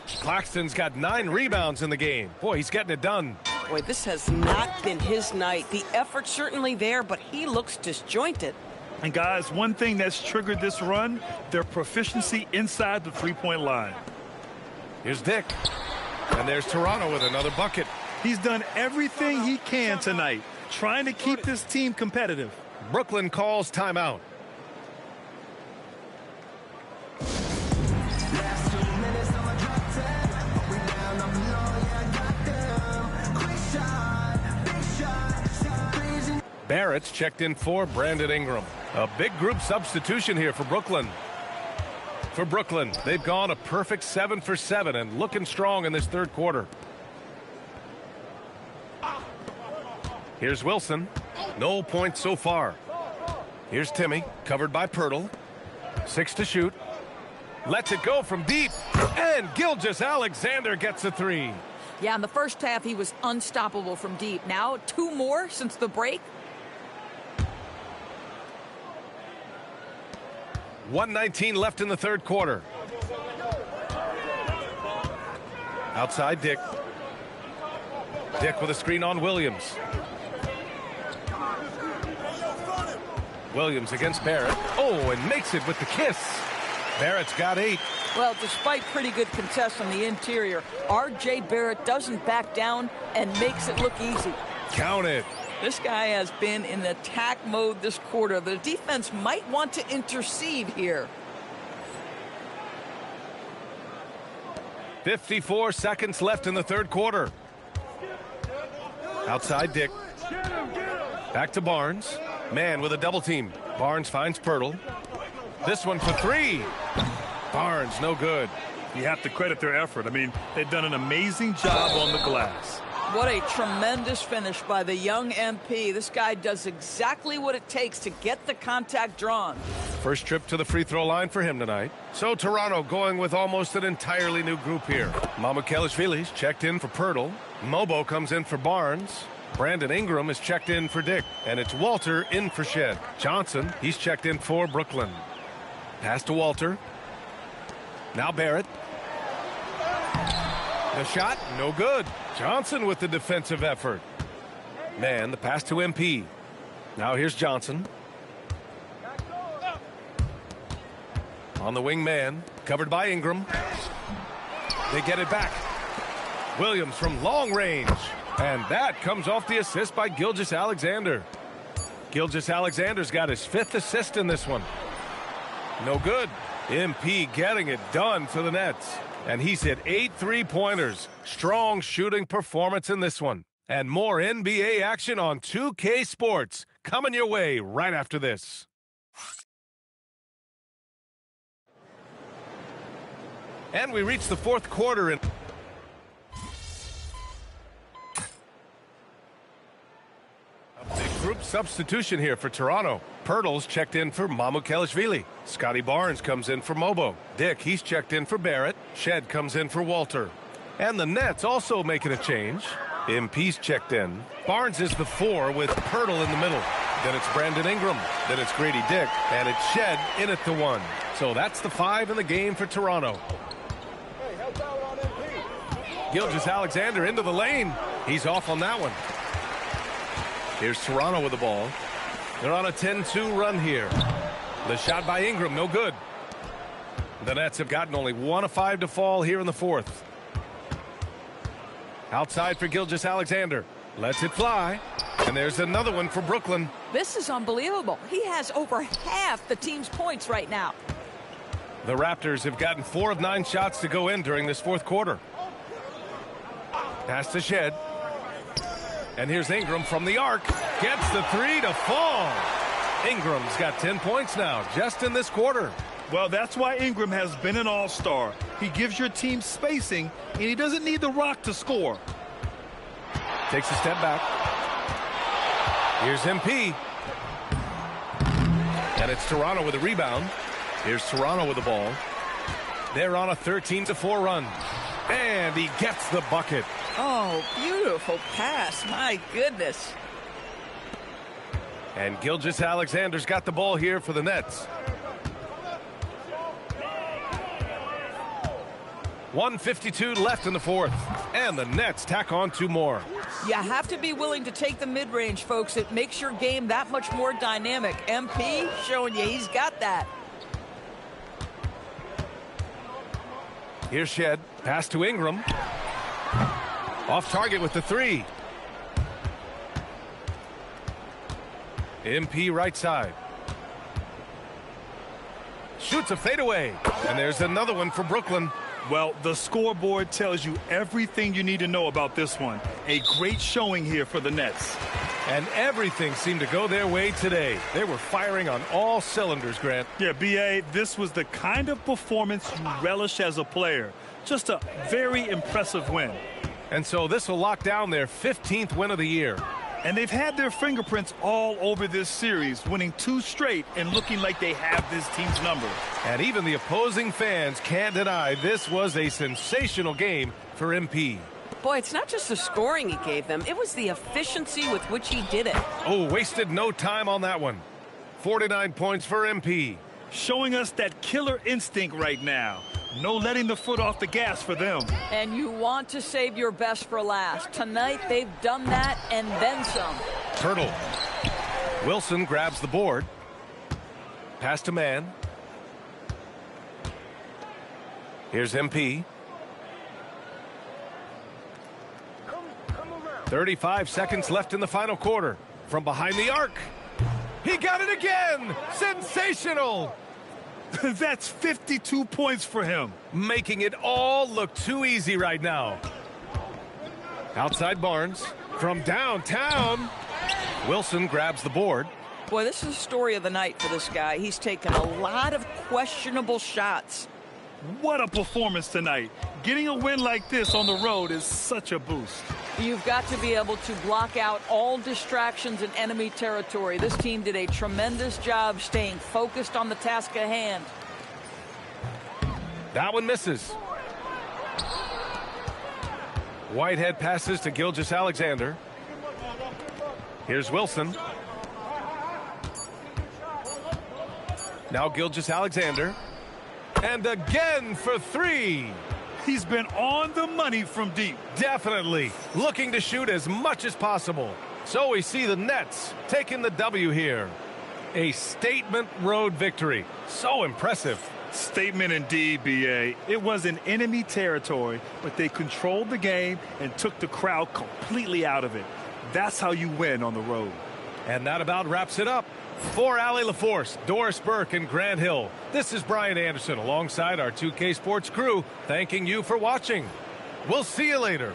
Claxton's got 9 rebounds in the game. Boy, he's getting it done. Boy, this has not been his night. The effort's certainly there, but he looks disjointed. And guys, one thing that's triggered this run, their proficiency inside the three-point line. Here's Dick. And there's Toronto with another bucket. He's done everything he can tonight, trying to keep this team competitive. Brooklyn calls timeout. Barrett's checked in for Brandon Ingram. A big group substitution here for Brooklyn. For Brooklyn, they've gone a perfect 7 for 7 and looking strong in this third quarter. Here's Wilson. No points so far. Here's Timmy, covered by Pirtle. 6 to shoot. Lets it go from deep. And Gilgeous-Alexander gets a 3. Yeah, in the first half, he was unstoppable from deep. Now, 2 more since the break. 1:19 left in the third quarter. Outside Dick. Dick with a screen on Williams. Williams against Barrett. Oh, and makes it with the kiss. Barrett's got 8. Well, despite pretty good contests on the interior, R.J. Barrett doesn't back down and makes it look easy. Count it. This guy has been in attack mode this quarter. The defense might want to intercede here. 54 seconds left in the third quarter. Outside Dick. Back to Barnes. Man with a double team. Barnes finds Pirtle. This one for 3. Barnes, no good. You have to credit their effort. I mean, they've done an amazing job on the glass. What a tremendous finish by the young MP. This guy does exactly what it takes to get the contact drawn. First trip to the free throw line for him tonight. So Toronto going with almost an entirely new group here. Mamukelashvili's checked in for Pirtle. Mobo comes in for Barnes. Brandon Ingram is checked in for Dick. And it's Walter in for Shed. Johnson, he's checked in for Brooklyn. Pass to Walter. Now Barrett. The shot, no good. Johnson with the defensive effort. Man, the pass to MP. Now here's Johnson. On the wing man, covered by Ingram. They get it back. Williams from long range. And that comes off the assist by Gilgeous-Alexander. Gilgeous-Alexander's got his 5th assist in this one. No good. MP getting it done for the Nets. And he's hit 8 3-pointers. Strong shooting performance in this one. And more NBA action on 2K Sports coming your way right after this. And we reach the fourth quarter. A big group substitution here for Toronto. Pirtle's checked in for Mamukelashvili. Scotty Barnes comes in for Mobo. Dick, he's checked in for Barrett. Shed comes in for Walter. And the Nets also making a change. MP's checked in. Barnes is the 4 with Pirtle in the middle. Then it's Brandon Ingram. Then it's Grady Dick. And it's Shed in at the 1. So that's the 5 in the game for Toronto. Gilgeous-Alexander into the lane. He's off on that one. Here's Toronto with the ball. They're on a 10-2 run here. The shot by Ingram, no good. The Nets have gotten only 1 of 5 to fall here in the fourth. Outside for Gilgeous-Alexander. Lets it fly. And there's another one for Brooklyn. This is unbelievable. He has over half the team's points right now. The Raptors have gotten 4 of 9 shots to go in during this fourth quarter. Pass to Shed. And here's Ingram from the arc. Gets the three to fall. Ingram's got 10 points now, just in this quarter. Well, that's why Ingram has been an all-star. He gives your team spacing, and he doesn't need the rock to score. Takes a step back. Here's MP. And it's Toronto with a rebound. Here's Toronto with the ball. They're on a 13-4 run. And he gets the bucket. Oh, beautiful pass. My goodness. And Gilgeous-Alexander's got the ball here for the Nets. 1:52 left in the fourth. And the Nets tack on 2 more. You have to be willing to take the mid-range, folks. It makes your game that much more dynamic. MP showing you he's got that. Here's Shed. Pass to Ingram. Off target with the 3. MP right side. Shoots a fadeaway. And there's another one for Brooklyn. Well, the scoreboard tells you everything you need to know about this one. A great showing here for the Nets. And everything seemed to go their way today. They were firing on all cylinders, Grant. Yeah, B.A., this was the kind of performance you relish as a player. Just a very impressive win. And so this will lock down their 15th win of the year. And they've had their fingerprints all over this series, winning 2 straight and looking like they have this team's number. And even the opposing fans can't deny this was a sensational game for MP. Boy, it's not just the scoring he gave them. It was the efficiency with which he did it. Oh, wasted no time on that one. 49 points for MP. Showing us that killer instinct right now. No letting the foot off the gas for them. And you want to save your best for last. Tonight, they've done that and then some. Turtle. Wilson grabs the board. Pass to man. Here's MP. 35 seconds left in the final quarter. From behind the arc. He got it again! Sensational! That's 52 points for him. Making it all look too easy right now. Outside Barnes. From downtown. Wilson grabs the board. Boy, this is the story of the night for this guy. He's taken a lot of questionable shots. What a performance tonight. Getting a win like this on the road is such a boost. You've got to be able to block out all distractions in enemy territory. This team did a tremendous job staying focused on the task at hand. That one misses. Whitehead passes to Gilgeous-Alexander. Here's Wilson. Now Gilgeous-Alexander. And again for 3. He's been on the money from deep. Definitely. Looking to shoot as much as possible. So we see the Nets taking the W here. A statement road victory. So impressive. Statement indeed, B.A. It was in enemy territory, but they controlled the game and took the crowd completely out of it. That's how you win on the road. And that about wraps it up. For Allie LaForce, Doris Burke, and Grant Hill, this is Brian Anderson alongside our 2K Sports crew, thanking you for watching. We'll see you later.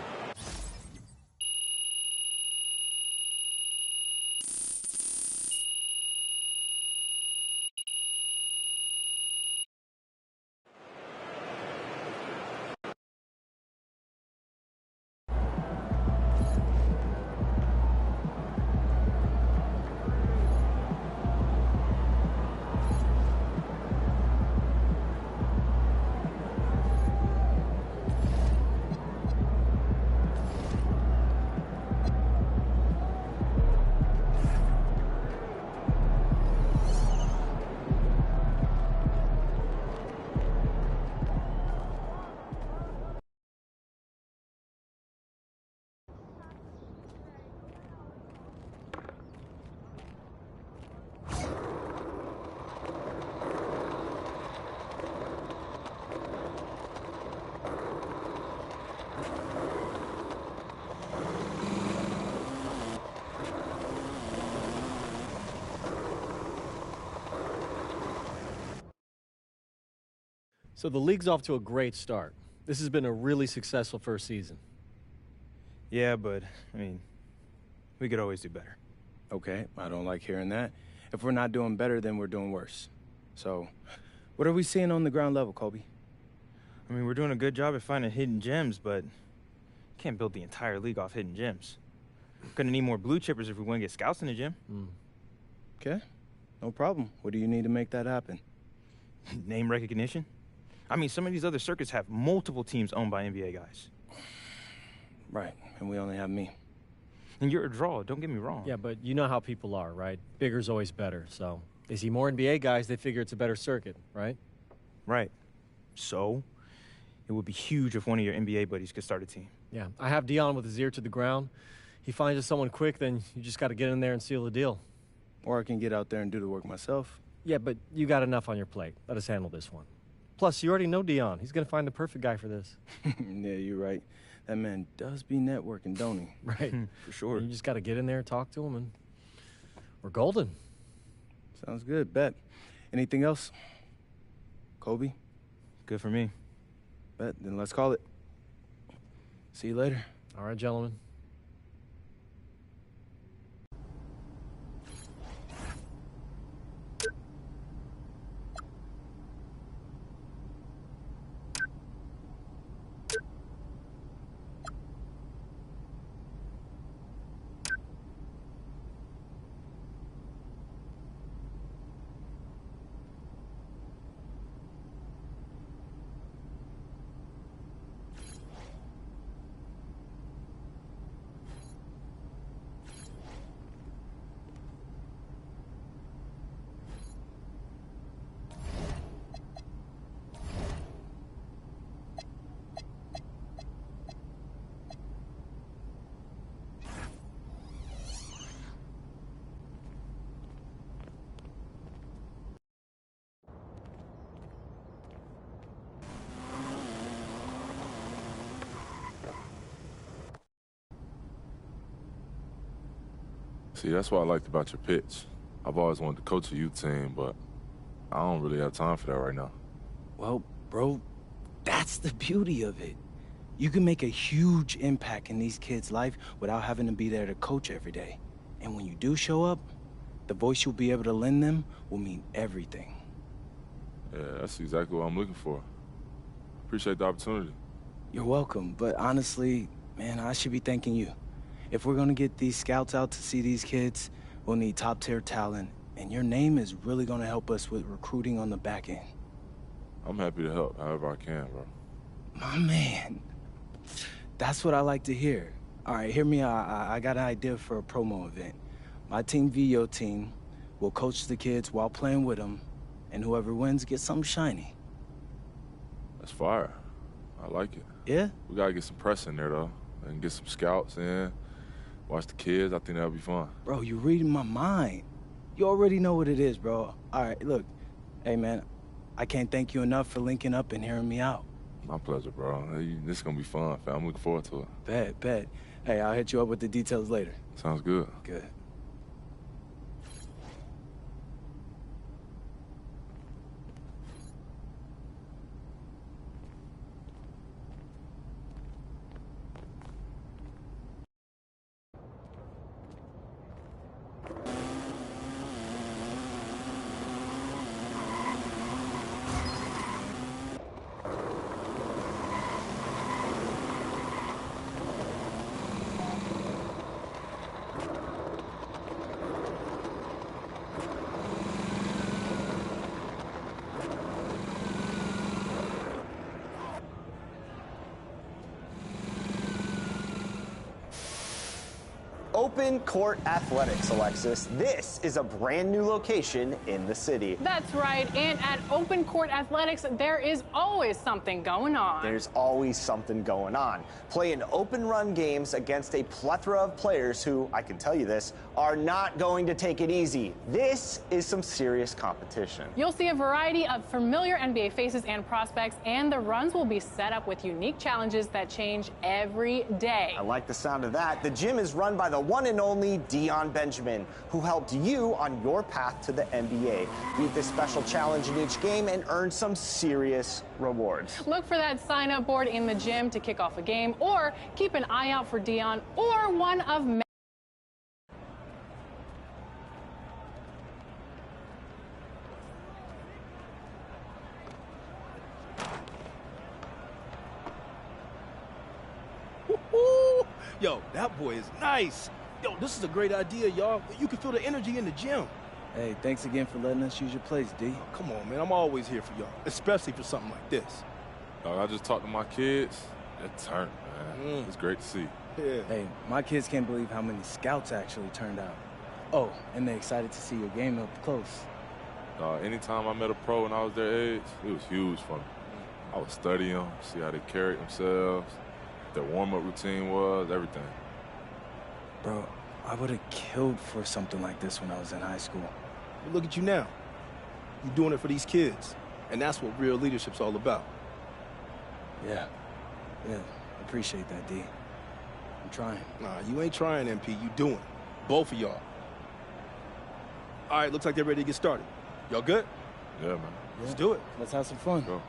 So the league's off to a great start. This has been a really successful first season. Yeah, but, I mean, We could always do better. Okay, I don't like hearing that. If we're not doing better, then we're doing worse. So, what are we seeing on the ground level, Kobe? I mean, we're doing a good job at finding hidden gems, but you can't build the entire league off hidden gems. We're gonna need more blue chippers if we want to get scouts in the gym. Okay, no problem. What do you need to make that happen? Name recognition? I mean, some of these other circuits have multiple teams owned by NBA guys. Right, and we only have me. And you're a draw, don't get me wrong. Yeah, but you know how people are, right? Bigger's always better, so they see more NBA guys, they figure it's a better circuit, right? Right. So, it would be huge if one of your NBA buddies could start a team. Yeah, I have Dion with his ear to the ground. He finds us someone quick, then you just got to get in there and seal the deal. Or I can get out there and do the work myself. Yeah, but you got enough on your plate. Let us handle this one. Plus, you already know Dion. He's going to find the perfect guy for this. Yeah, you're right. That man does be networking, don't he? Right. For sure. You just got to get in there and talk to him, and we're golden. Sounds good, bet. Anything else? Kobe? Good for me. Bet, then let's call it. See you later. All right, gentlemen. See, that's what I liked about your pitch. I've always wanted to coach a youth team, but I don't really have time for that right now. Well, bro, that's the beauty of it. You can make a huge impact in these kids' life without having to be there to coach every day. And when you do show up, the voice you'll be able to lend them will mean everything. Yeah, that's exactly what I'm looking for. Appreciate the opportunity. You're welcome, but honestly, man, I should be thanking you. If we're gonna get these scouts out to see these kids, we'll need top-tier talent, and your name is really gonna help us with recruiting on the back end. I'm happy to help however I can, bro. My man, that's what I like to hear. All right, hear me out. I got an idea for a promo event. My team v your team. We'll coach the kids while playing with them, and whoever wins gets something shiny. That's fire. I like it. Yeah? We gotta get some press in there, though, and get some scouts in. Watch the kids. I think that'll be fun. Bro, you're reading my mind. You already know what it is, bro. All right, look. Hey, man, I can't thank you enough for linking up and hearing me out. My pleasure, bro. This is gonna be fun, fam. I'm looking forward to it. Bet. Hey, I'll hit you up with the details later. Sounds good. Good. Open Court Athletics, Alexis. This is a brand new location in the city. That's right. And at Open Court Athletics, there is always something going on. There's always something going on. Playing open run games against a plethora of players who, I can tell you this, are not going to take it easy. This is some serious competition. You'll see a variety of familiar NBA faces and prospects, and the runs will be set up with unique challenges that change every day. I like the sound of that. The gym is run by the one and only Dion Benjamin, who helped you on your path to the NBA. Beat this special challenge in each game and earn some serious rewards. Look for that sign-up board in the gym to kick off a game, or keep an eye out for Dion or one of Yo, that boy is nice. Yo, this is a great idea, y'all. You can feel the energy in the gym. Hey, thanks again for letting us use your place, D. Oh, come on, man. I'm always here for y'all, especially for something like this. Dog, I just talked to my kids. It turned, man. It's great to see. Yeah. Hey, my kids can't believe how many scouts actually turned out. Oh, and they're excited to see your game up close. Anytime I met a pro when I was their age, it was huge for me. I would study them, see how they carried themselves, what their warm-up routine was, everything. Bro, I would have killed for something like this when I was in high school. But look at you now. You're doing it for these kids. And that's what real leadership's all about. Yeah, appreciate that, D. I'm trying. Nah, you ain't trying, MP. You doing. Both of y'all. All right, looks like they're ready to get started. Y'all good? Yeah, man. Let's do it. Let's have some fun. Go.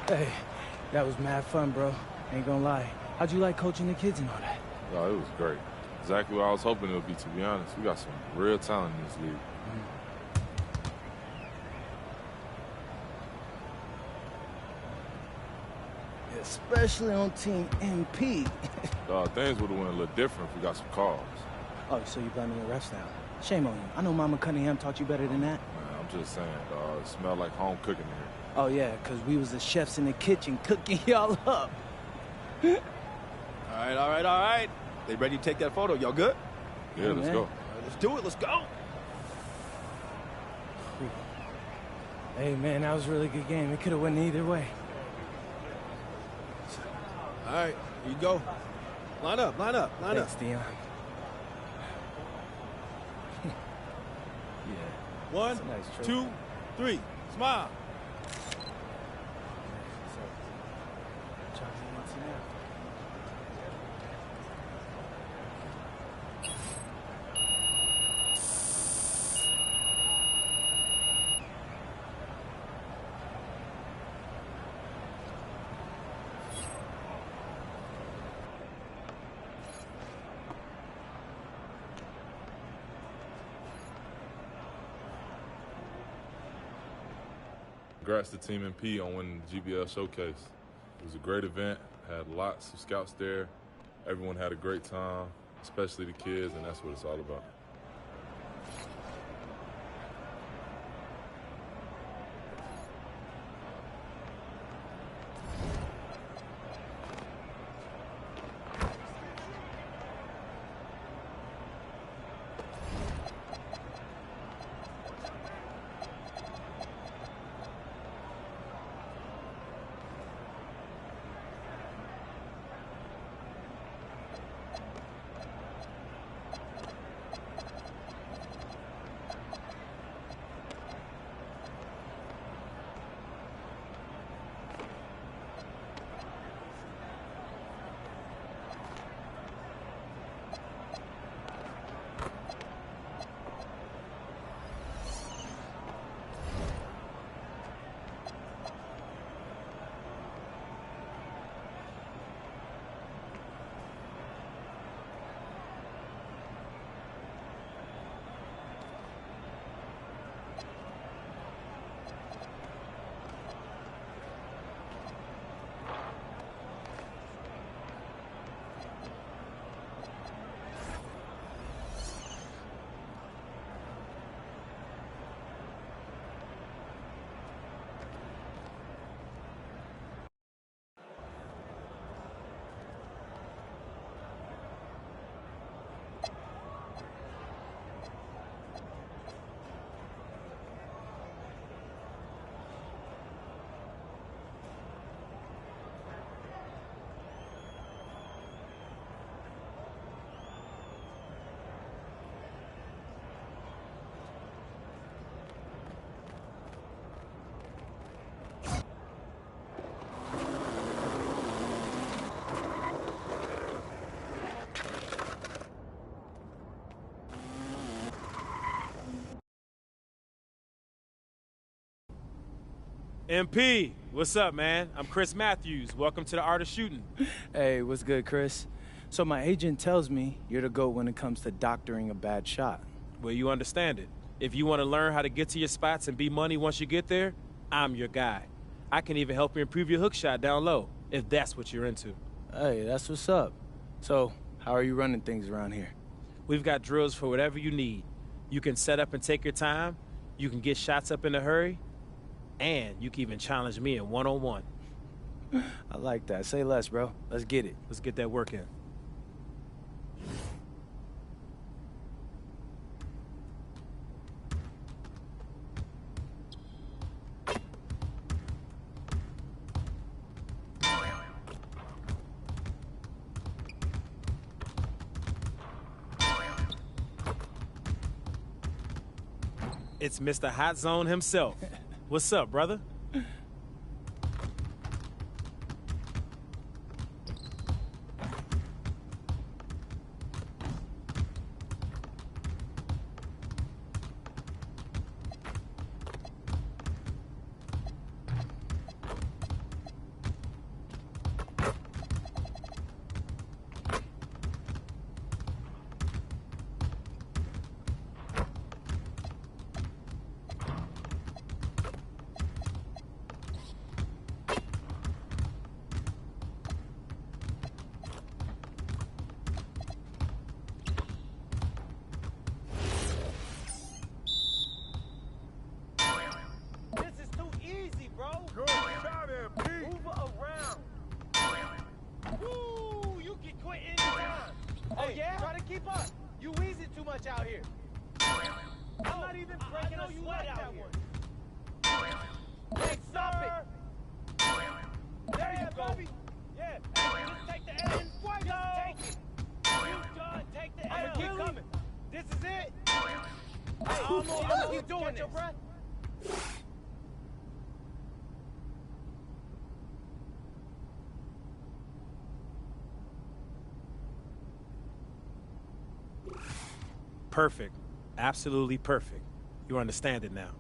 Hey, that was mad fun, bro. Ain't gonna lie. How'd you like coaching the kids and all that? Oh, it was great. Exactly what I was hoping it would be, to be honest. We got some real talent in this league. especially on Team MP. Things would have went a little different if we got some calls. Oh, so you blaming the refs now? Shame on you. I know Mama Cunningham taught you better than that. Man, I'm just saying, dog. It smelled like home cooking here. Oh, yeah, because we was the chefs in the kitchen cooking y'all up. All right. They ready to take that photo? Y'all good? Yeah, let's go. All right, let's do it. Let's go. Hey, man, that was a really good game. It could have went either way. All right, here you go. Line up. Thanks, Dion. Yeah. 1, nice 2, 3. Smile. Congrats to Team MP on winning the GBL Showcase. It was a great event, had lots of scouts there. Everyone had a great time, especially the kids, and that's what it's all about. MP, what's up, man? I'm Chris Matthews. Welcome to the Art of Shooting. Hey, what's good, Chris? So my agent tells me you're the GOAT when it comes to doctoring a bad shot. Well, you understand it. If you want to learn how to get to your spots and be money once you get there, I'm your guy. I can even help you improve your hook shot down low, if that's what you're into. Hey, that's what's up. So, how are you running things around here? We've got drills for whatever you need. You can set up and take your time, you can get shots up in a hurry, and you can even challenge me in one-on-one. I like that. Say less, bro. Let's get it. Let's get that work in. It's Mr. Hot Zone himself. What's up, brother? much out here. I'm not even breaking a sweat out here. Hey, stop it. There you go. Yeah, just take the L. Just take it. You done. Take the L. I'm gonna keep coming. This is it. Hey, I don't know how you doing this. Your breath. Perfect. Absolutely perfect. You understand it now.